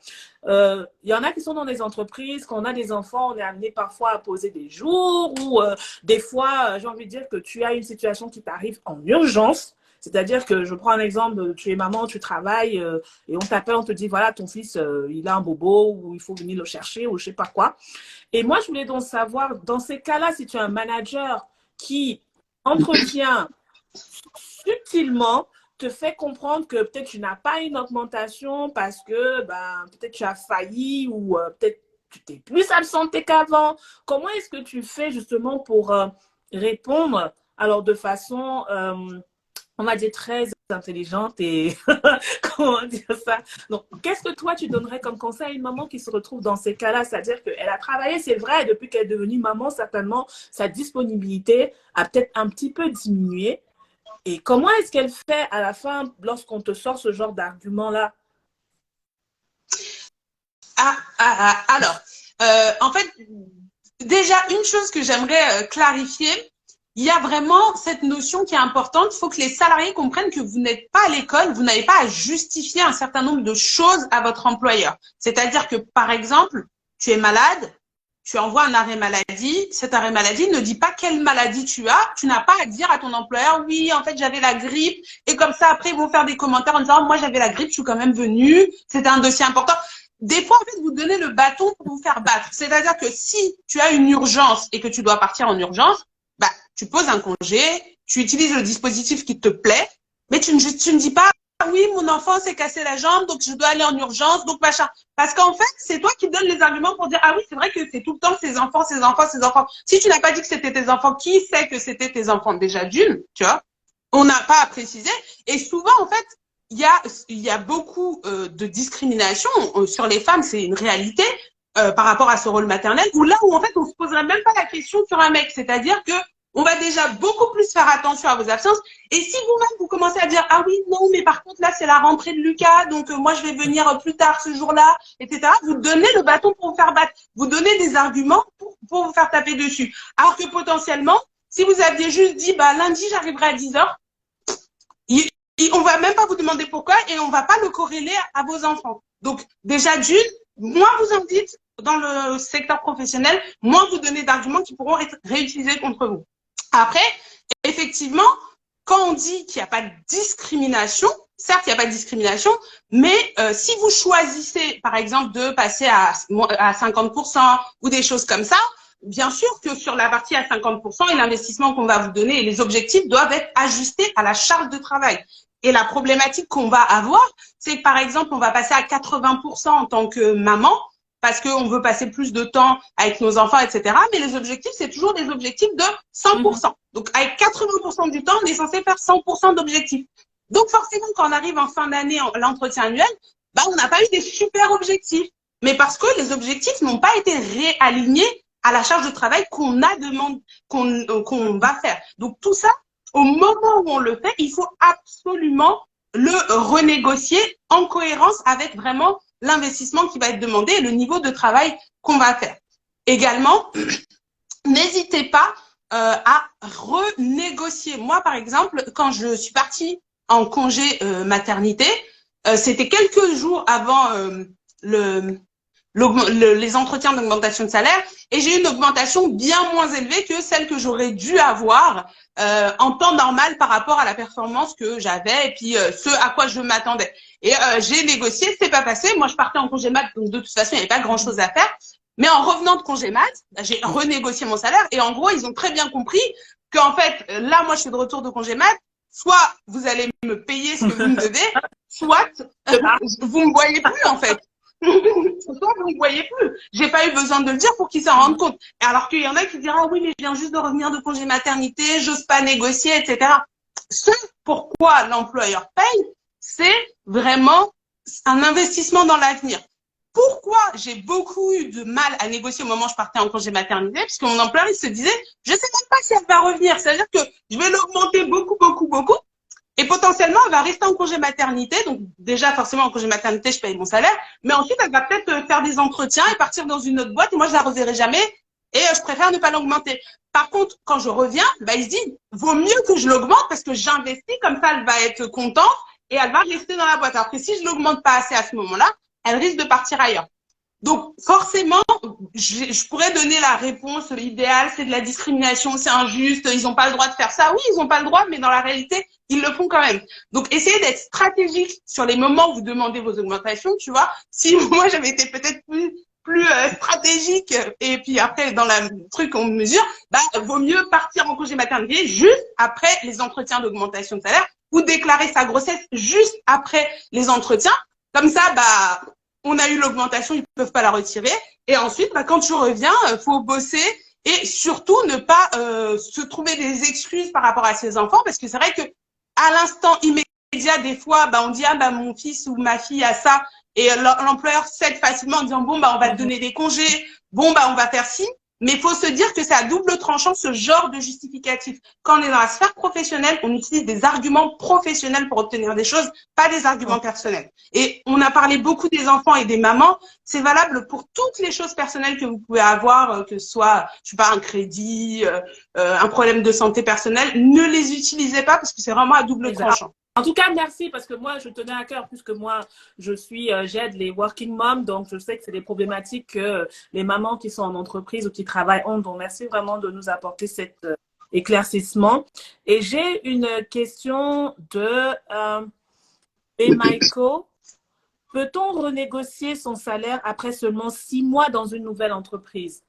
Il y en a qui sont dans des entreprises, quand on a des enfants, on est amené parfois à poser des jours ou des fois, j'ai envie de dire que tu as une situation qui t'arrive en urgence. C'est-à-dire que je prends un exemple, tu es maman, tu travailles et on t'appelle, on te dit voilà, ton fils, il a un bobo ou il faut venir le chercher ou je sais pas quoi. Et moi, je voulais donc savoir, dans ces cas-là, si tu es un manager qui entretient subtilement te fait comprendre que peut-être tu n'as pas une augmentation parce que ben, peut-être tu as failli ou peut-être tu t'es plus absenté qu'avant. Comment est-ce que tu fais justement pour répondre alors de façon, on va dire, très intelligente et comment dire ça? Donc, qu'est-ce que toi, tu donnerais comme conseil à une maman qui se retrouve dans ces cas-là? C'est-à-dire qu'elle a travaillé, c'est vrai, depuis qu'elle est devenue maman, certainement, sa disponibilité a peut-être un petit peu diminué. Et comment est-ce qu'elle fait à la fin lorsqu'on te sort ce genre d'argument-là? Alors, en fait, déjà, une chose que j'aimerais clarifier, il y a vraiment cette notion qui est importante. Il faut que les salariés comprennent que vous n'êtes pas à l'école, vous n'avez pas à justifier un certain nombre de choses à votre employeur. C'est-à-dire que, par exemple, tu es malade, tu envoies un arrêt maladie. Cet arrêt maladie ne dit pas quelle maladie tu as. Tu n'as pas à dire à ton employeur, oui, en fait, j'avais la grippe. Et comme ça, après, ils vont faire des commentaires en disant, moi, j'avais la grippe, je suis quand même venue. C'était un dossier important. Des fois, en fait, vous donnez le bâton pour vous faire battre. C'est-à-dire que si tu as une urgence et que tu dois partir en urgence, bah, tu poses un congé, tu utilises le dispositif qui te plaît, mais tu ne dis pas, ah oui, mon enfant s'est cassé la jambe, donc je dois aller en urgence, donc machin. Parce qu'en fait, c'est toi qui donnes les arguments pour dire, ah oui, c'est vrai que c'est tout le temps ces enfants, ces enfants, ces enfants. Si tu n'as pas dit que c'était tes enfants, qui sait que c'était tes enfants déjà d'une, tu vois? On n'a pas à préciser. Et souvent, en fait, il y a beaucoup de discrimination sur les femmes, c'est une réalité par rapport à ce rôle maternel, où là où en fait on se poserait même pas la question sur un mec, c'est-à-dire que on va déjà beaucoup plus faire attention à vos absences. Et si vous-même vous commencez à dire ah oui non mais par contre là c'est la rentrée de Lucas donc moi je vais venir plus tard ce jour-là, etc. Vous donnez le bâton pour vous faire battre, vous donnez des arguments pour vous faire taper dessus. Alors que potentiellement, si vous aviez juste dit bah lundi j'arriverai à 10h, on va même pas vous demander pourquoi et on va pas le corréler à vos enfants. Donc déjà d'une, moins vous en dites dans le secteur professionnel, moins vous donnez d'arguments qui pourront être réutilisés contre vous. Après, effectivement, quand on dit qu'il n'y a pas de discrimination, certes, il n'y a pas de discrimination, mais si vous choisissez, par exemple, de passer à 50% ou des choses comme ça, bien sûr que sur la partie à 50% et l'investissement qu'on va vous donner et les objectifs doivent être ajustés à la charge de travail. Et la problématique qu'on va avoir, c'est que, par exemple, on va passer à 80% en tant que maman, parce qu'on veut passer plus de temps avec nos enfants, etc. Mais les objectifs, c'est toujours des objectifs de 100%. Donc, avec 80% du temps, on est censé faire 100% d'objectifs. Donc, forcément, quand on arrive en fin d'année, l'entretien annuel, bah, on n'a pas eu des super objectifs. Mais parce que les objectifs n'ont pas été réalignés à la charge de travail qu'on a demandé, qu'on va faire. Donc, tout ça, au moment où on le fait, il faut absolument le renégocier en cohérence avec vraiment l'investissement qui va être demandé et le niveau de travail qu'on va faire. Également, n'hésitez pas à renégocier. Moi, par exemple, quand je suis partie en congé maternité, c'était quelques jours avant les entretiens d'augmentation de salaire et j'ai eu une augmentation bien moins élevée que celle que j'aurais dû avoir en temps normal par rapport à la performance que j'avais et puis ce à quoi je m'attendais. Et j'ai négocié, c'est pas passé. Moi, je partais en congé mat, donc de toute façon, il n'y avait pas grand-chose à faire. Mais en revenant de congé mat, j'ai renégocié mon salaire et en gros, ils ont très bien compris qu'en fait, là, moi, je suis de retour de congé mat. Soit vous allez me payer ce que vous me devez, soit vous me voyez plus en fait. Soit vous ne voyez plus. J'ai pas eu besoin de le dire pour qu'ils s'en rendent compte. Alors qu'il y en a qui diront ah oui mais je viens juste de revenir de congé maternité, j'ose pas négocier, etc. Ce pourquoi l'employeur paye, c'est vraiment un investissement dans l'avenir. Pourquoi j'ai beaucoup eu de mal à négocier au moment où je partais en congé maternité, puisque mon employeur il se disait je sais même pas si elle va revenir, c'est-à-dire que je vais l'augmenter beaucoup. Et potentiellement, elle va rester en congé maternité. Donc, déjà, forcément, en congé maternité, je paye mon salaire. Mais ensuite, elle va peut-être faire des entretiens et partir dans une autre boîte. Et moi, je la reverrai jamais. Et je préfère ne pas l'augmenter. Par contre, quand je reviens, bah, il se dit, vaut mieux que je l'augmente parce que j'investis. Comme ça, elle va être contente et elle va rester dans la boîte. Alors que si je l'augmente pas assez à ce moment-là, elle risque de partir ailleurs. Donc, forcément, je pourrais donner la réponse idéale, c'est de la discrimination, c'est injuste, ils n'ont pas le droit de faire ça. Oui, ils n'ont pas le droit, mais dans la réalité, ils le font quand même. Donc, essayez d'être stratégique sur les moments où vous demandez vos augmentations, tu vois. Si moi, j'avais été peut-être plus stratégique et puis après, dans le truc on mesure, bah, vaut mieux partir en congé maternité juste après les entretiens d'augmentation de salaire ou déclarer sa grossesse juste après les entretiens. Comme ça, bah, on a eu l'augmentation, ils ne peuvent pas la retirer. Et ensuite, bah, quand tu reviens, faut bosser et surtout ne pas se trouver des excuses par rapport à ses enfants parce que c'est vrai que à l'instant immédiat, des fois, bah, on dit ah bah mon fils ou ma fille a ça et l'employeur cède facilement en disant bon bah on va te donner des congés, bon bah on va faire ci. Mais il faut se dire que c'est à double tranchant ce genre de justificatif. Quand on est dans la sphère professionnelle, on utilise des arguments professionnels pour obtenir des choses, pas des arguments personnels. Et on a parlé beaucoup des enfants et des mamans. C'est valable pour toutes les choses personnelles que vous pouvez avoir, que ce soit, je sais pas, un crédit, un problème de santé personnelle. Ne les utilisez pas parce que c'est vraiment à double tranchant. En tout cas, merci parce que moi, je tenais à cœur puisque moi, j'aide les working moms, donc je sais que c'est des problématiques que les mamans qui sont en entreprise ou qui travaillent ont. Donc, merci vraiment de nous apporter cet éclaircissement. Et j'ai une question de Michael. Peut-on renégocier son salaire après seulement 6 mois dans une nouvelle entreprise?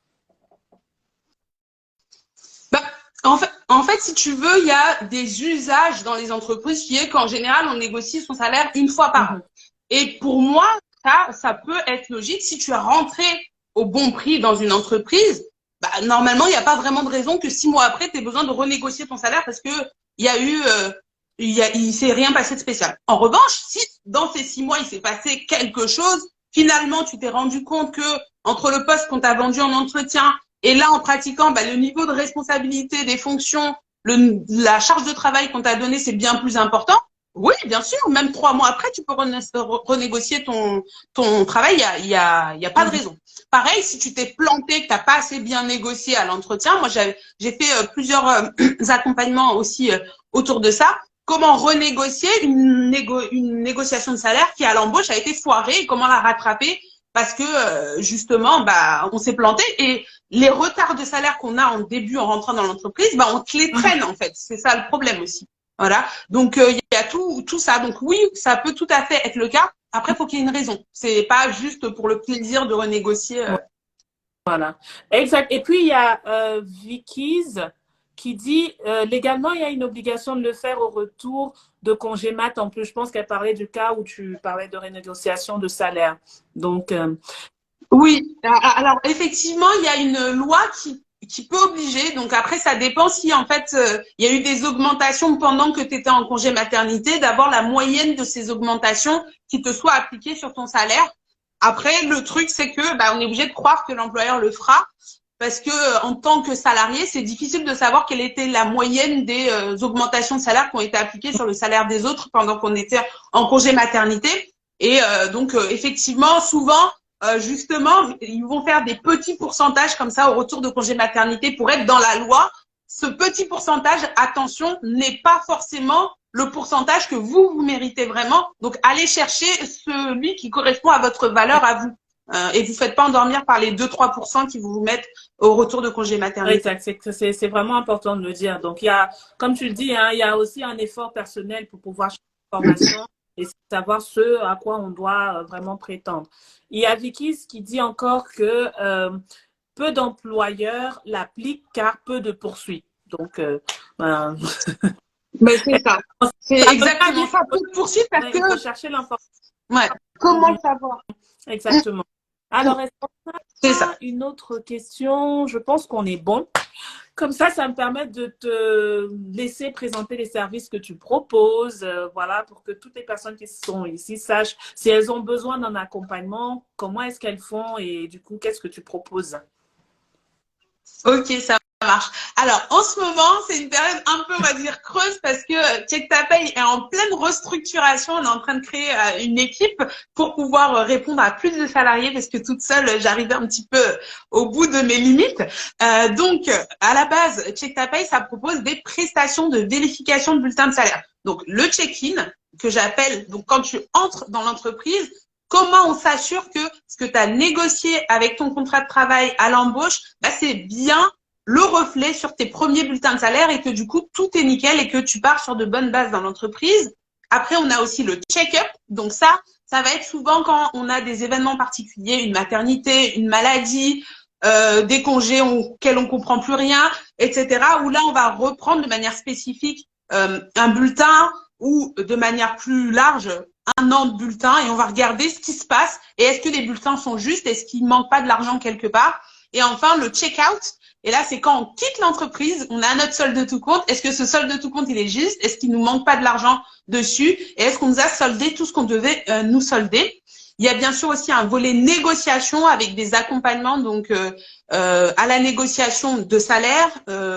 En fait, si tu veux, il y a des usages dans les entreprises qui est qu'en général, on négocie son salaire une fois par an. Et pour moi, ça peut être logique. Si tu es rentré au bon prix dans une entreprise, bah, normalement, il n'y a pas vraiment de raison que 6 mois après, tu aies besoin de renégocier ton salaire parce que il s'est rien passé de spécial. En revanche, si dans ces 6 mois, il s'est passé quelque chose, finalement, tu t'es rendu compte que entre le poste qu'on t'a vendu en entretien et là, en pratiquant, bah, le niveau de responsabilité des fonctions, la charge de travail qu'on t'a donnée, c'est bien plus important. Oui, bien sûr. Même 3 mois après, tu peux renégocier ton travail. Il y a pas de raison. Pareil, si tu t'es planté, que t'as pas assez bien négocié à l'entretien. Moi, j'ai fait plusieurs accompagnements aussi autour de ça. Comment renégocier une négociation de salaire qui, à l'embauche, a été foirée et comment la rattraper parce que justement, bah, on s'est planté et les retards de salaire qu'on a en début en rentrant dans l'entreprise, bah, on te les traîne en fait. C'est ça le problème aussi. Voilà. Donc il y a tout ça. Donc oui, ça peut tout à fait être le cas. Après, faut qu'il y ait une raison. C'est pas juste pour le plaisir de renégocier. Voilà. Exact. Et puis il y a Vicky's qui dit légalement il y a une obligation de le faire au retour de congé mat. En plus, je pense qu'elle parlait du cas où tu parlais de renégociation de salaire. Donc oui. Alors effectivement, il y a une loi qui peut obliger. Donc après, ça dépend si en fait il y a eu des augmentations pendant que tu étais en congé maternité. D'abord la moyenne de ces augmentations qui te soient appliquées sur ton salaire. Après, le truc c'est que bah, on est obligé de croire que l'employeur le fera. Parce que en tant que salarié, c'est difficile de savoir quelle était la moyenne des augmentations de salaire qui ont été appliquées sur le salaire des autres pendant qu'on était en congé maternité. Et donc, effectivement, souvent, justement, ils vont faire des petits pourcentages comme ça au retour de congé maternité pour être dans la loi. Ce petit pourcentage, attention, n'est pas forcément le pourcentage que vous méritez vraiment. Donc, allez chercher celui qui correspond à votre valeur à vous. Et vous ne faites pas endormir par les 2-3% qui vous mettent au retour de congé maternité. Exact, c'est vraiment important de le dire. Donc, il y a, comme tu le dis, hein, il y a aussi un effort personnel pour pouvoir chercher l'information et savoir ce à quoi on doit vraiment prétendre. Il y a Vicky qui dit encore que peu d'employeurs l'appliquent car peu de poursuites. Donc, mais c'est ça. C'est exactement ça. Peu de poursuites parce que... Il faut chercher l'information. Ouais. Comment le savoir? Exactement. Alors, est-ce qu'on a une autre question? Je pense qu'on est bon. Comme ça me permet de te laisser présenter les services que tu proposes, voilà, pour que toutes les personnes qui sont ici sachent si elles ont besoin d'un accompagnement, comment est-ce qu'elles font et du coup, qu'est-ce que tu proposes? Ok, ça marche. Alors, en ce moment, c'est une période un peu, on va dire, creuse parce que Check Ta Paye est en pleine restructuration. On est en train de créer une équipe pour pouvoir répondre à plus de salariés parce que toute seule, j'arrivais un petit peu au bout de mes limites. Donc, à la base, Check Ta Paye, ça propose des prestations de vérification de bulletin de salaire. Donc, le check-in, que j'appelle, donc quand tu entres dans l'entreprise, comment on s'assure que ce que tu as négocié avec ton contrat de travail à l'embauche, bah, c'est bien le reflet sur tes premiers bulletins de salaire et que du coup, tout est nickel et que tu pars sur de bonnes bases dans l'entreprise. Après, on a aussi le check-up. Donc ça va être souvent quand on a des événements particuliers, une maternité, une maladie, des congés auxquels on comprend plus rien, etc. Où là, on va reprendre de manière spécifique un bulletin ou de manière plus large un an de bulletin et on va regarder ce qui se passe et est-ce que les bulletins sont justes, est-ce qu'il manque pas de l'argent quelque part. Et enfin, le check-out. Et là, c'est quand on quitte l'entreprise, on a notre solde de tout compte. Est-ce que ce solde de tout compte, il est juste? Est-ce qu'il nous manque pas de l'argent dessus? Et est-ce qu'on nous a soldé tout ce qu'on devait nous solder? Il y a bien sûr aussi un volet négociation avec des accompagnements, donc à la négociation de salaire,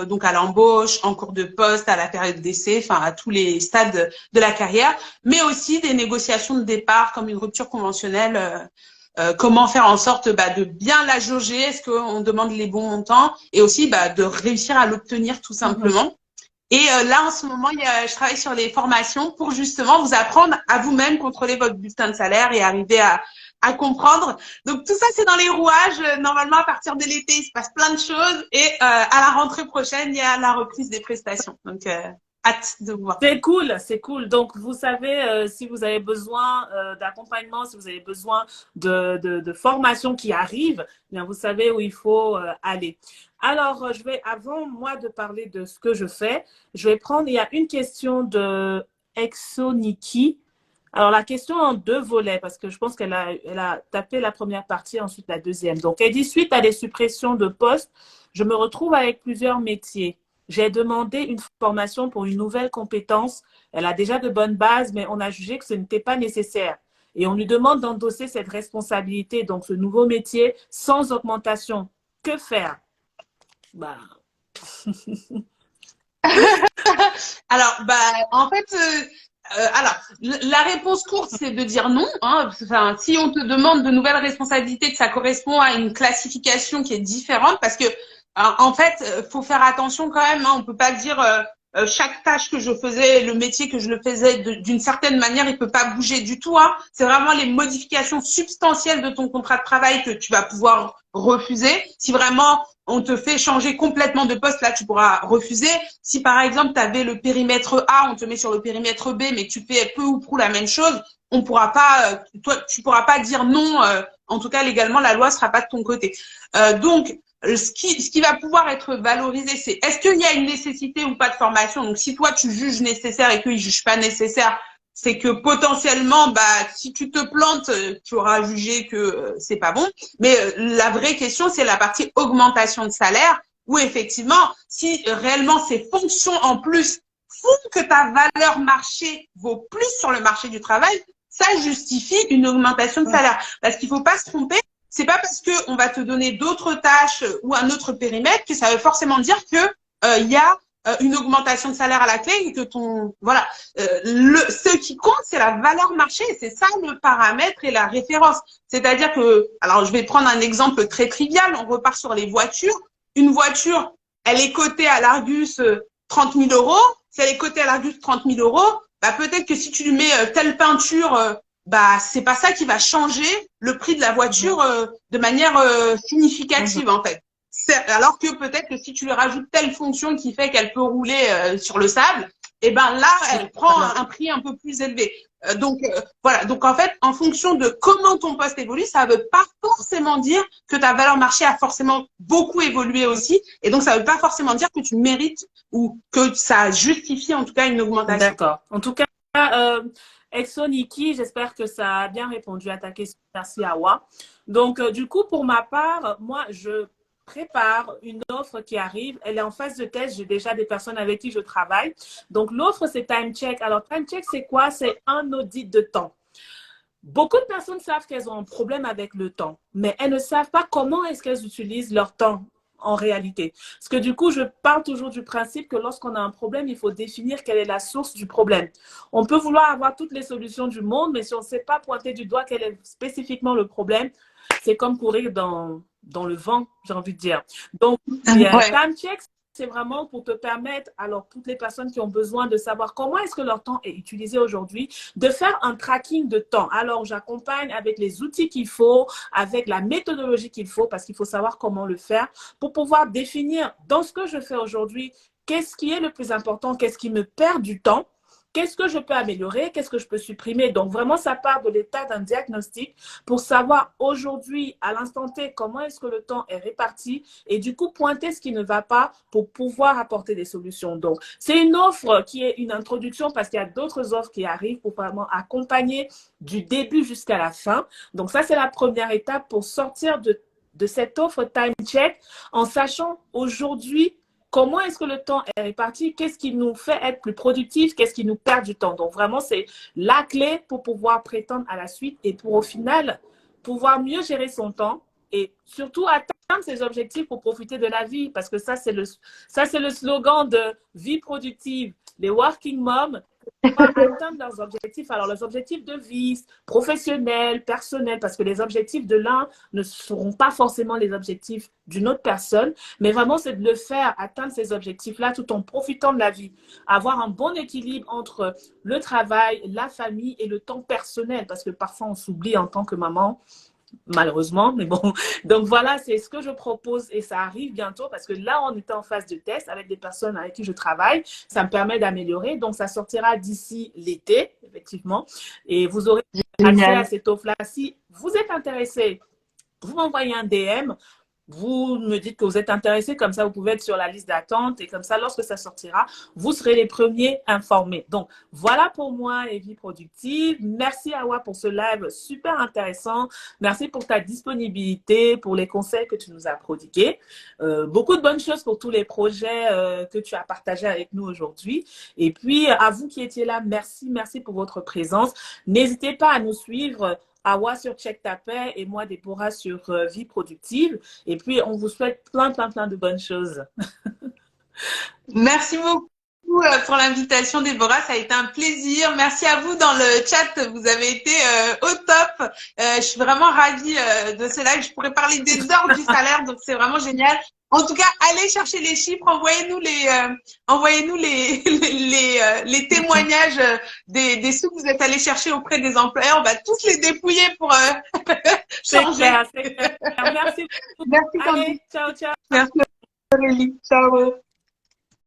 donc à l'embauche, en cours de poste, à la période d'essai, enfin à tous les stades de la carrière, mais aussi des négociations de départ comme une rupture conventionnelle. Comment faire en sorte de bien la jauger, est-ce qu'on demande les bons montants et aussi de réussir à l'obtenir tout simplement. Et là, en ce moment, je travaille sur les formations pour justement vous apprendre à vous-même contrôler votre bulletin de salaire et arriver à comprendre. Donc, tout ça, c'est dans les rouages. Normalement, à partir de l'été, il se passe plein de choses. Et à la rentrée prochaine, il y a la reprise des prestations. Donc, hâte de vous voir. C'est cool, c'est cool. Donc, vous savez, si vous avez besoin d'accompagnement, si vous avez besoin de formation qui arrive, bien, vous savez où il faut aller. Alors, avant moi de parler de ce que je fais, il y a une question de Exoniki. Alors, la question en deux volets, parce que je pense elle a tapé la première partie, ensuite la deuxième. Donc, elle dit, suite à des suppressions de postes, je me retrouve avec plusieurs métiers. J'ai demandé une formation pour une nouvelle compétence. Elle a déjà de bonnes bases, mais on a jugé que ce n'était pas nécessaire. Et on lui demande d'endosser cette responsabilité, donc ce nouveau métier, sans augmentation. Que faire? Bah. Alors, en fait, la réponse courte, c'est de dire non. Hein. Enfin, si on te demande de nouvelles responsabilités, que ça correspond à une classification qui est différente, parce que en fait, faut faire attention quand même. Hein. On peut pas dire chaque tâche que je faisais, le métier que je le faisais d'une certaine manière, il peut pas bouger du tout. Hein. C'est vraiment les modifications substantielles de ton contrat de travail que tu vas pouvoir refuser. Si vraiment on te fait changer complètement de poste, là, tu pourras refuser. Si, par exemple, tu avais le périmètre A, on te met sur le périmètre B, mais que tu fais peu ou prou la même chose, on pourra pas, toi, tu pourras pas dire non. En tout cas, légalement, la loi sera pas de ton côté. Donc, ce qui va pouvoir être valorisé, c'est est-ce qu'il y a une nécessité ou pas de formation. Donc, si toi, tu juges nécessaire et qu'ils jugent pas nécessaire, c'est que potentiellement, si tu te plantes, tu auras jugé que c'est pas bon. Mais la vraie question, c'est la partie augmentation de salaire, où effectivement, si réellement ces fonctions en plus font que ta valeur marché vaut plus sur le marché du travail, ça justifie une augmentation de salaire. Parce qu'il faut pas se tromper, c'est pas parce qu'on va te donner d'autres tâches ou un autre périmètre que ça veut forcément dire que y a une augmentation de salaire à la clé et que ce qui compte, c'est la valeur marché. C'est ça le paramètre et la référence. C'est-à-dire que, alors je vais prendre un exemple très trivial. On repart sur les voitures. Une voiture, elle est cotée à l'Argus 30 000 euros. Si elle est cotée à l'Argus 30 000 euros, peut-être que si tu lui mets telle peinture, c'est pas ça qui va changer le prix de la voiture de manière significative en fait. Alors que peut-être que si tu lui rajoutes telle fonction qui fait qu'elle peut rouler sur le sable, et là, elle prend un prix un peu plus élevé. Voilà. Donc, en fait, en fonction de comment ton poste évolue, ça ne veut pas forcément dire que ta valeur marché a forcément beaucoup évolué aussi. Et donc, ça ne veut pas forcément dire que tu mérites ou que ça justifie en tout cas une augmentation. D'accord. En tout cas, Exoniki, j'espère que ça a bien répondu à ta question. Merci, Awa. Donc, du coup, pour ma part, moi, je prépare une offre qui arrive. Elle est en phase de test. J'ai déjà des personnes avec qui je travaille. Donc, l'offre, c'est TimeCheck. Alors, TimeCheck, c'est quoi? C'est un audit de temps. Beaucoup de personnes savent qu'elles ont un problème avec le temps, mais elles ne savent pas comment est-ce qu'elles utilisent leur temps en réalité. Parce que du coup, je parle toujours du principe que lorsqu'on a un problème, il faut définir quelle est la source du problème. On peut vouloir avoir toutes les solutions du monde, mais si on ne sait pas pointer du doigt quel est spécifiquement le problème, c'est comme courir dans le vent, j'ai envie de dire. Donc, TimeCheck, c'est vraiment pour te permettre, alors toutes les personnes qui ont besoin de savoir comment est-ce que leur temps est utilisé aujourd'hui, de faire un tracking de temps. Alors, j'accompagne avec les outils qu'il faut, avec la méthodologie qu'il faut, parce qu'il faut savoir comment le faire pour pouvoir définir dans ce que je fais aujourd'hui, qu'est-ce qui est le plus important, qu'est-ce qui me perd du temps, qu'est-ce que je peux améliorer, qu'est-ce que je peux supprimer. Donc, vraiment, ça part de l'état d'un diagnostic pour savoir aujourd'hui, à l'instant T, comment est-ce que le temps est réparti et du coup, pointer ce qui ne va pas pour pouvoir apporter des solutions. Donc, c'est une offre qui est une introduction parce qu'il y a d'autres offres qui arrivent pour vraiment accompagner du début jusqu'à la fin. Donc, ça, c'est la première étape pour sortir de cette offre TimeCheck en sachant aujourd'hui comment est-ce que le temps est réparti, qu'est-ce qui nous fait être plus productifs, qu'est-ce qui nous perd du temps. Donc vraiment, c'est la clé pour pouvoir prétendre à la suite et pour au final pouvoir mieux gérer son temps et surtout atteindre ses objectifs pour profiter de la vie. Parce que ça, c'est le slogan de vie productive. Les working moms atteindre leurs objectifs. Alors, leurs objectifs de vie, professionnels, personnels, parce que les objectifs de l'un ne seront pas forcément les objectifs d'une autre personne, mais vraiment, c'est de le faire, atteindre ces objectifs-là tout en profitant de la vie. Avoir un bon équilibre entre le travail, la famille et le temps personnel, parce que parfois, on s'oublie en tant que maman, malheureusement, mais bon. Donc voilà, c'est ce que je propose et ça arrive bientôt parce que là, on était en phase de test avec des personnes avec qui je travaille. Ça me permet d'améliorer. Donc, ça sortira d'ici l'été, effectivement. Et vous aurez accès à cette offre-là. Si vous êtes intéressé, vous m'envoyez un DM. Vous me dites que vous êtes intéressé, comme ça vous pouvez être sur la liste d'attente et comme ça, lorsque ça sortira, vous serez les premiers informés. Donc, voilà pour moi et Vie Productive. Merci Awa pour ce live super intéressant. Merci pour ta disponibilité, pour les conseils que tu nous as prodigués. Beaucoup de bonnes choses pour tous les projets que tu as partagés avec nous aujourd'hui. Et puis, à vous qui étiez là, merci pour votre présence. N'hésitez pas à nous suivre. Awa sur Check Ta Paix et moi, Déborah, sur Vie Productive. Et puis, on vous souhaite plein de bonnes choses. Merci beaucoup pour l'invitation, Déborah. Ça a été un plaisir. Merci à vous dans le chat. Vous avez été au top. Je suis vraiment ravie de ce live. Je pourrais parler des heures du salaire, donc c'est vraiment génial. En tout cas, allez chercher les chiffres, envoyez-nous les témoignages des sous que vous êtes allés chercher auprès des employeurs. On va tous les dépouiller pour changer. C'est clair. Merci beaucoup. Merci, allez, ciao. Merci, Aurélie. Ciao.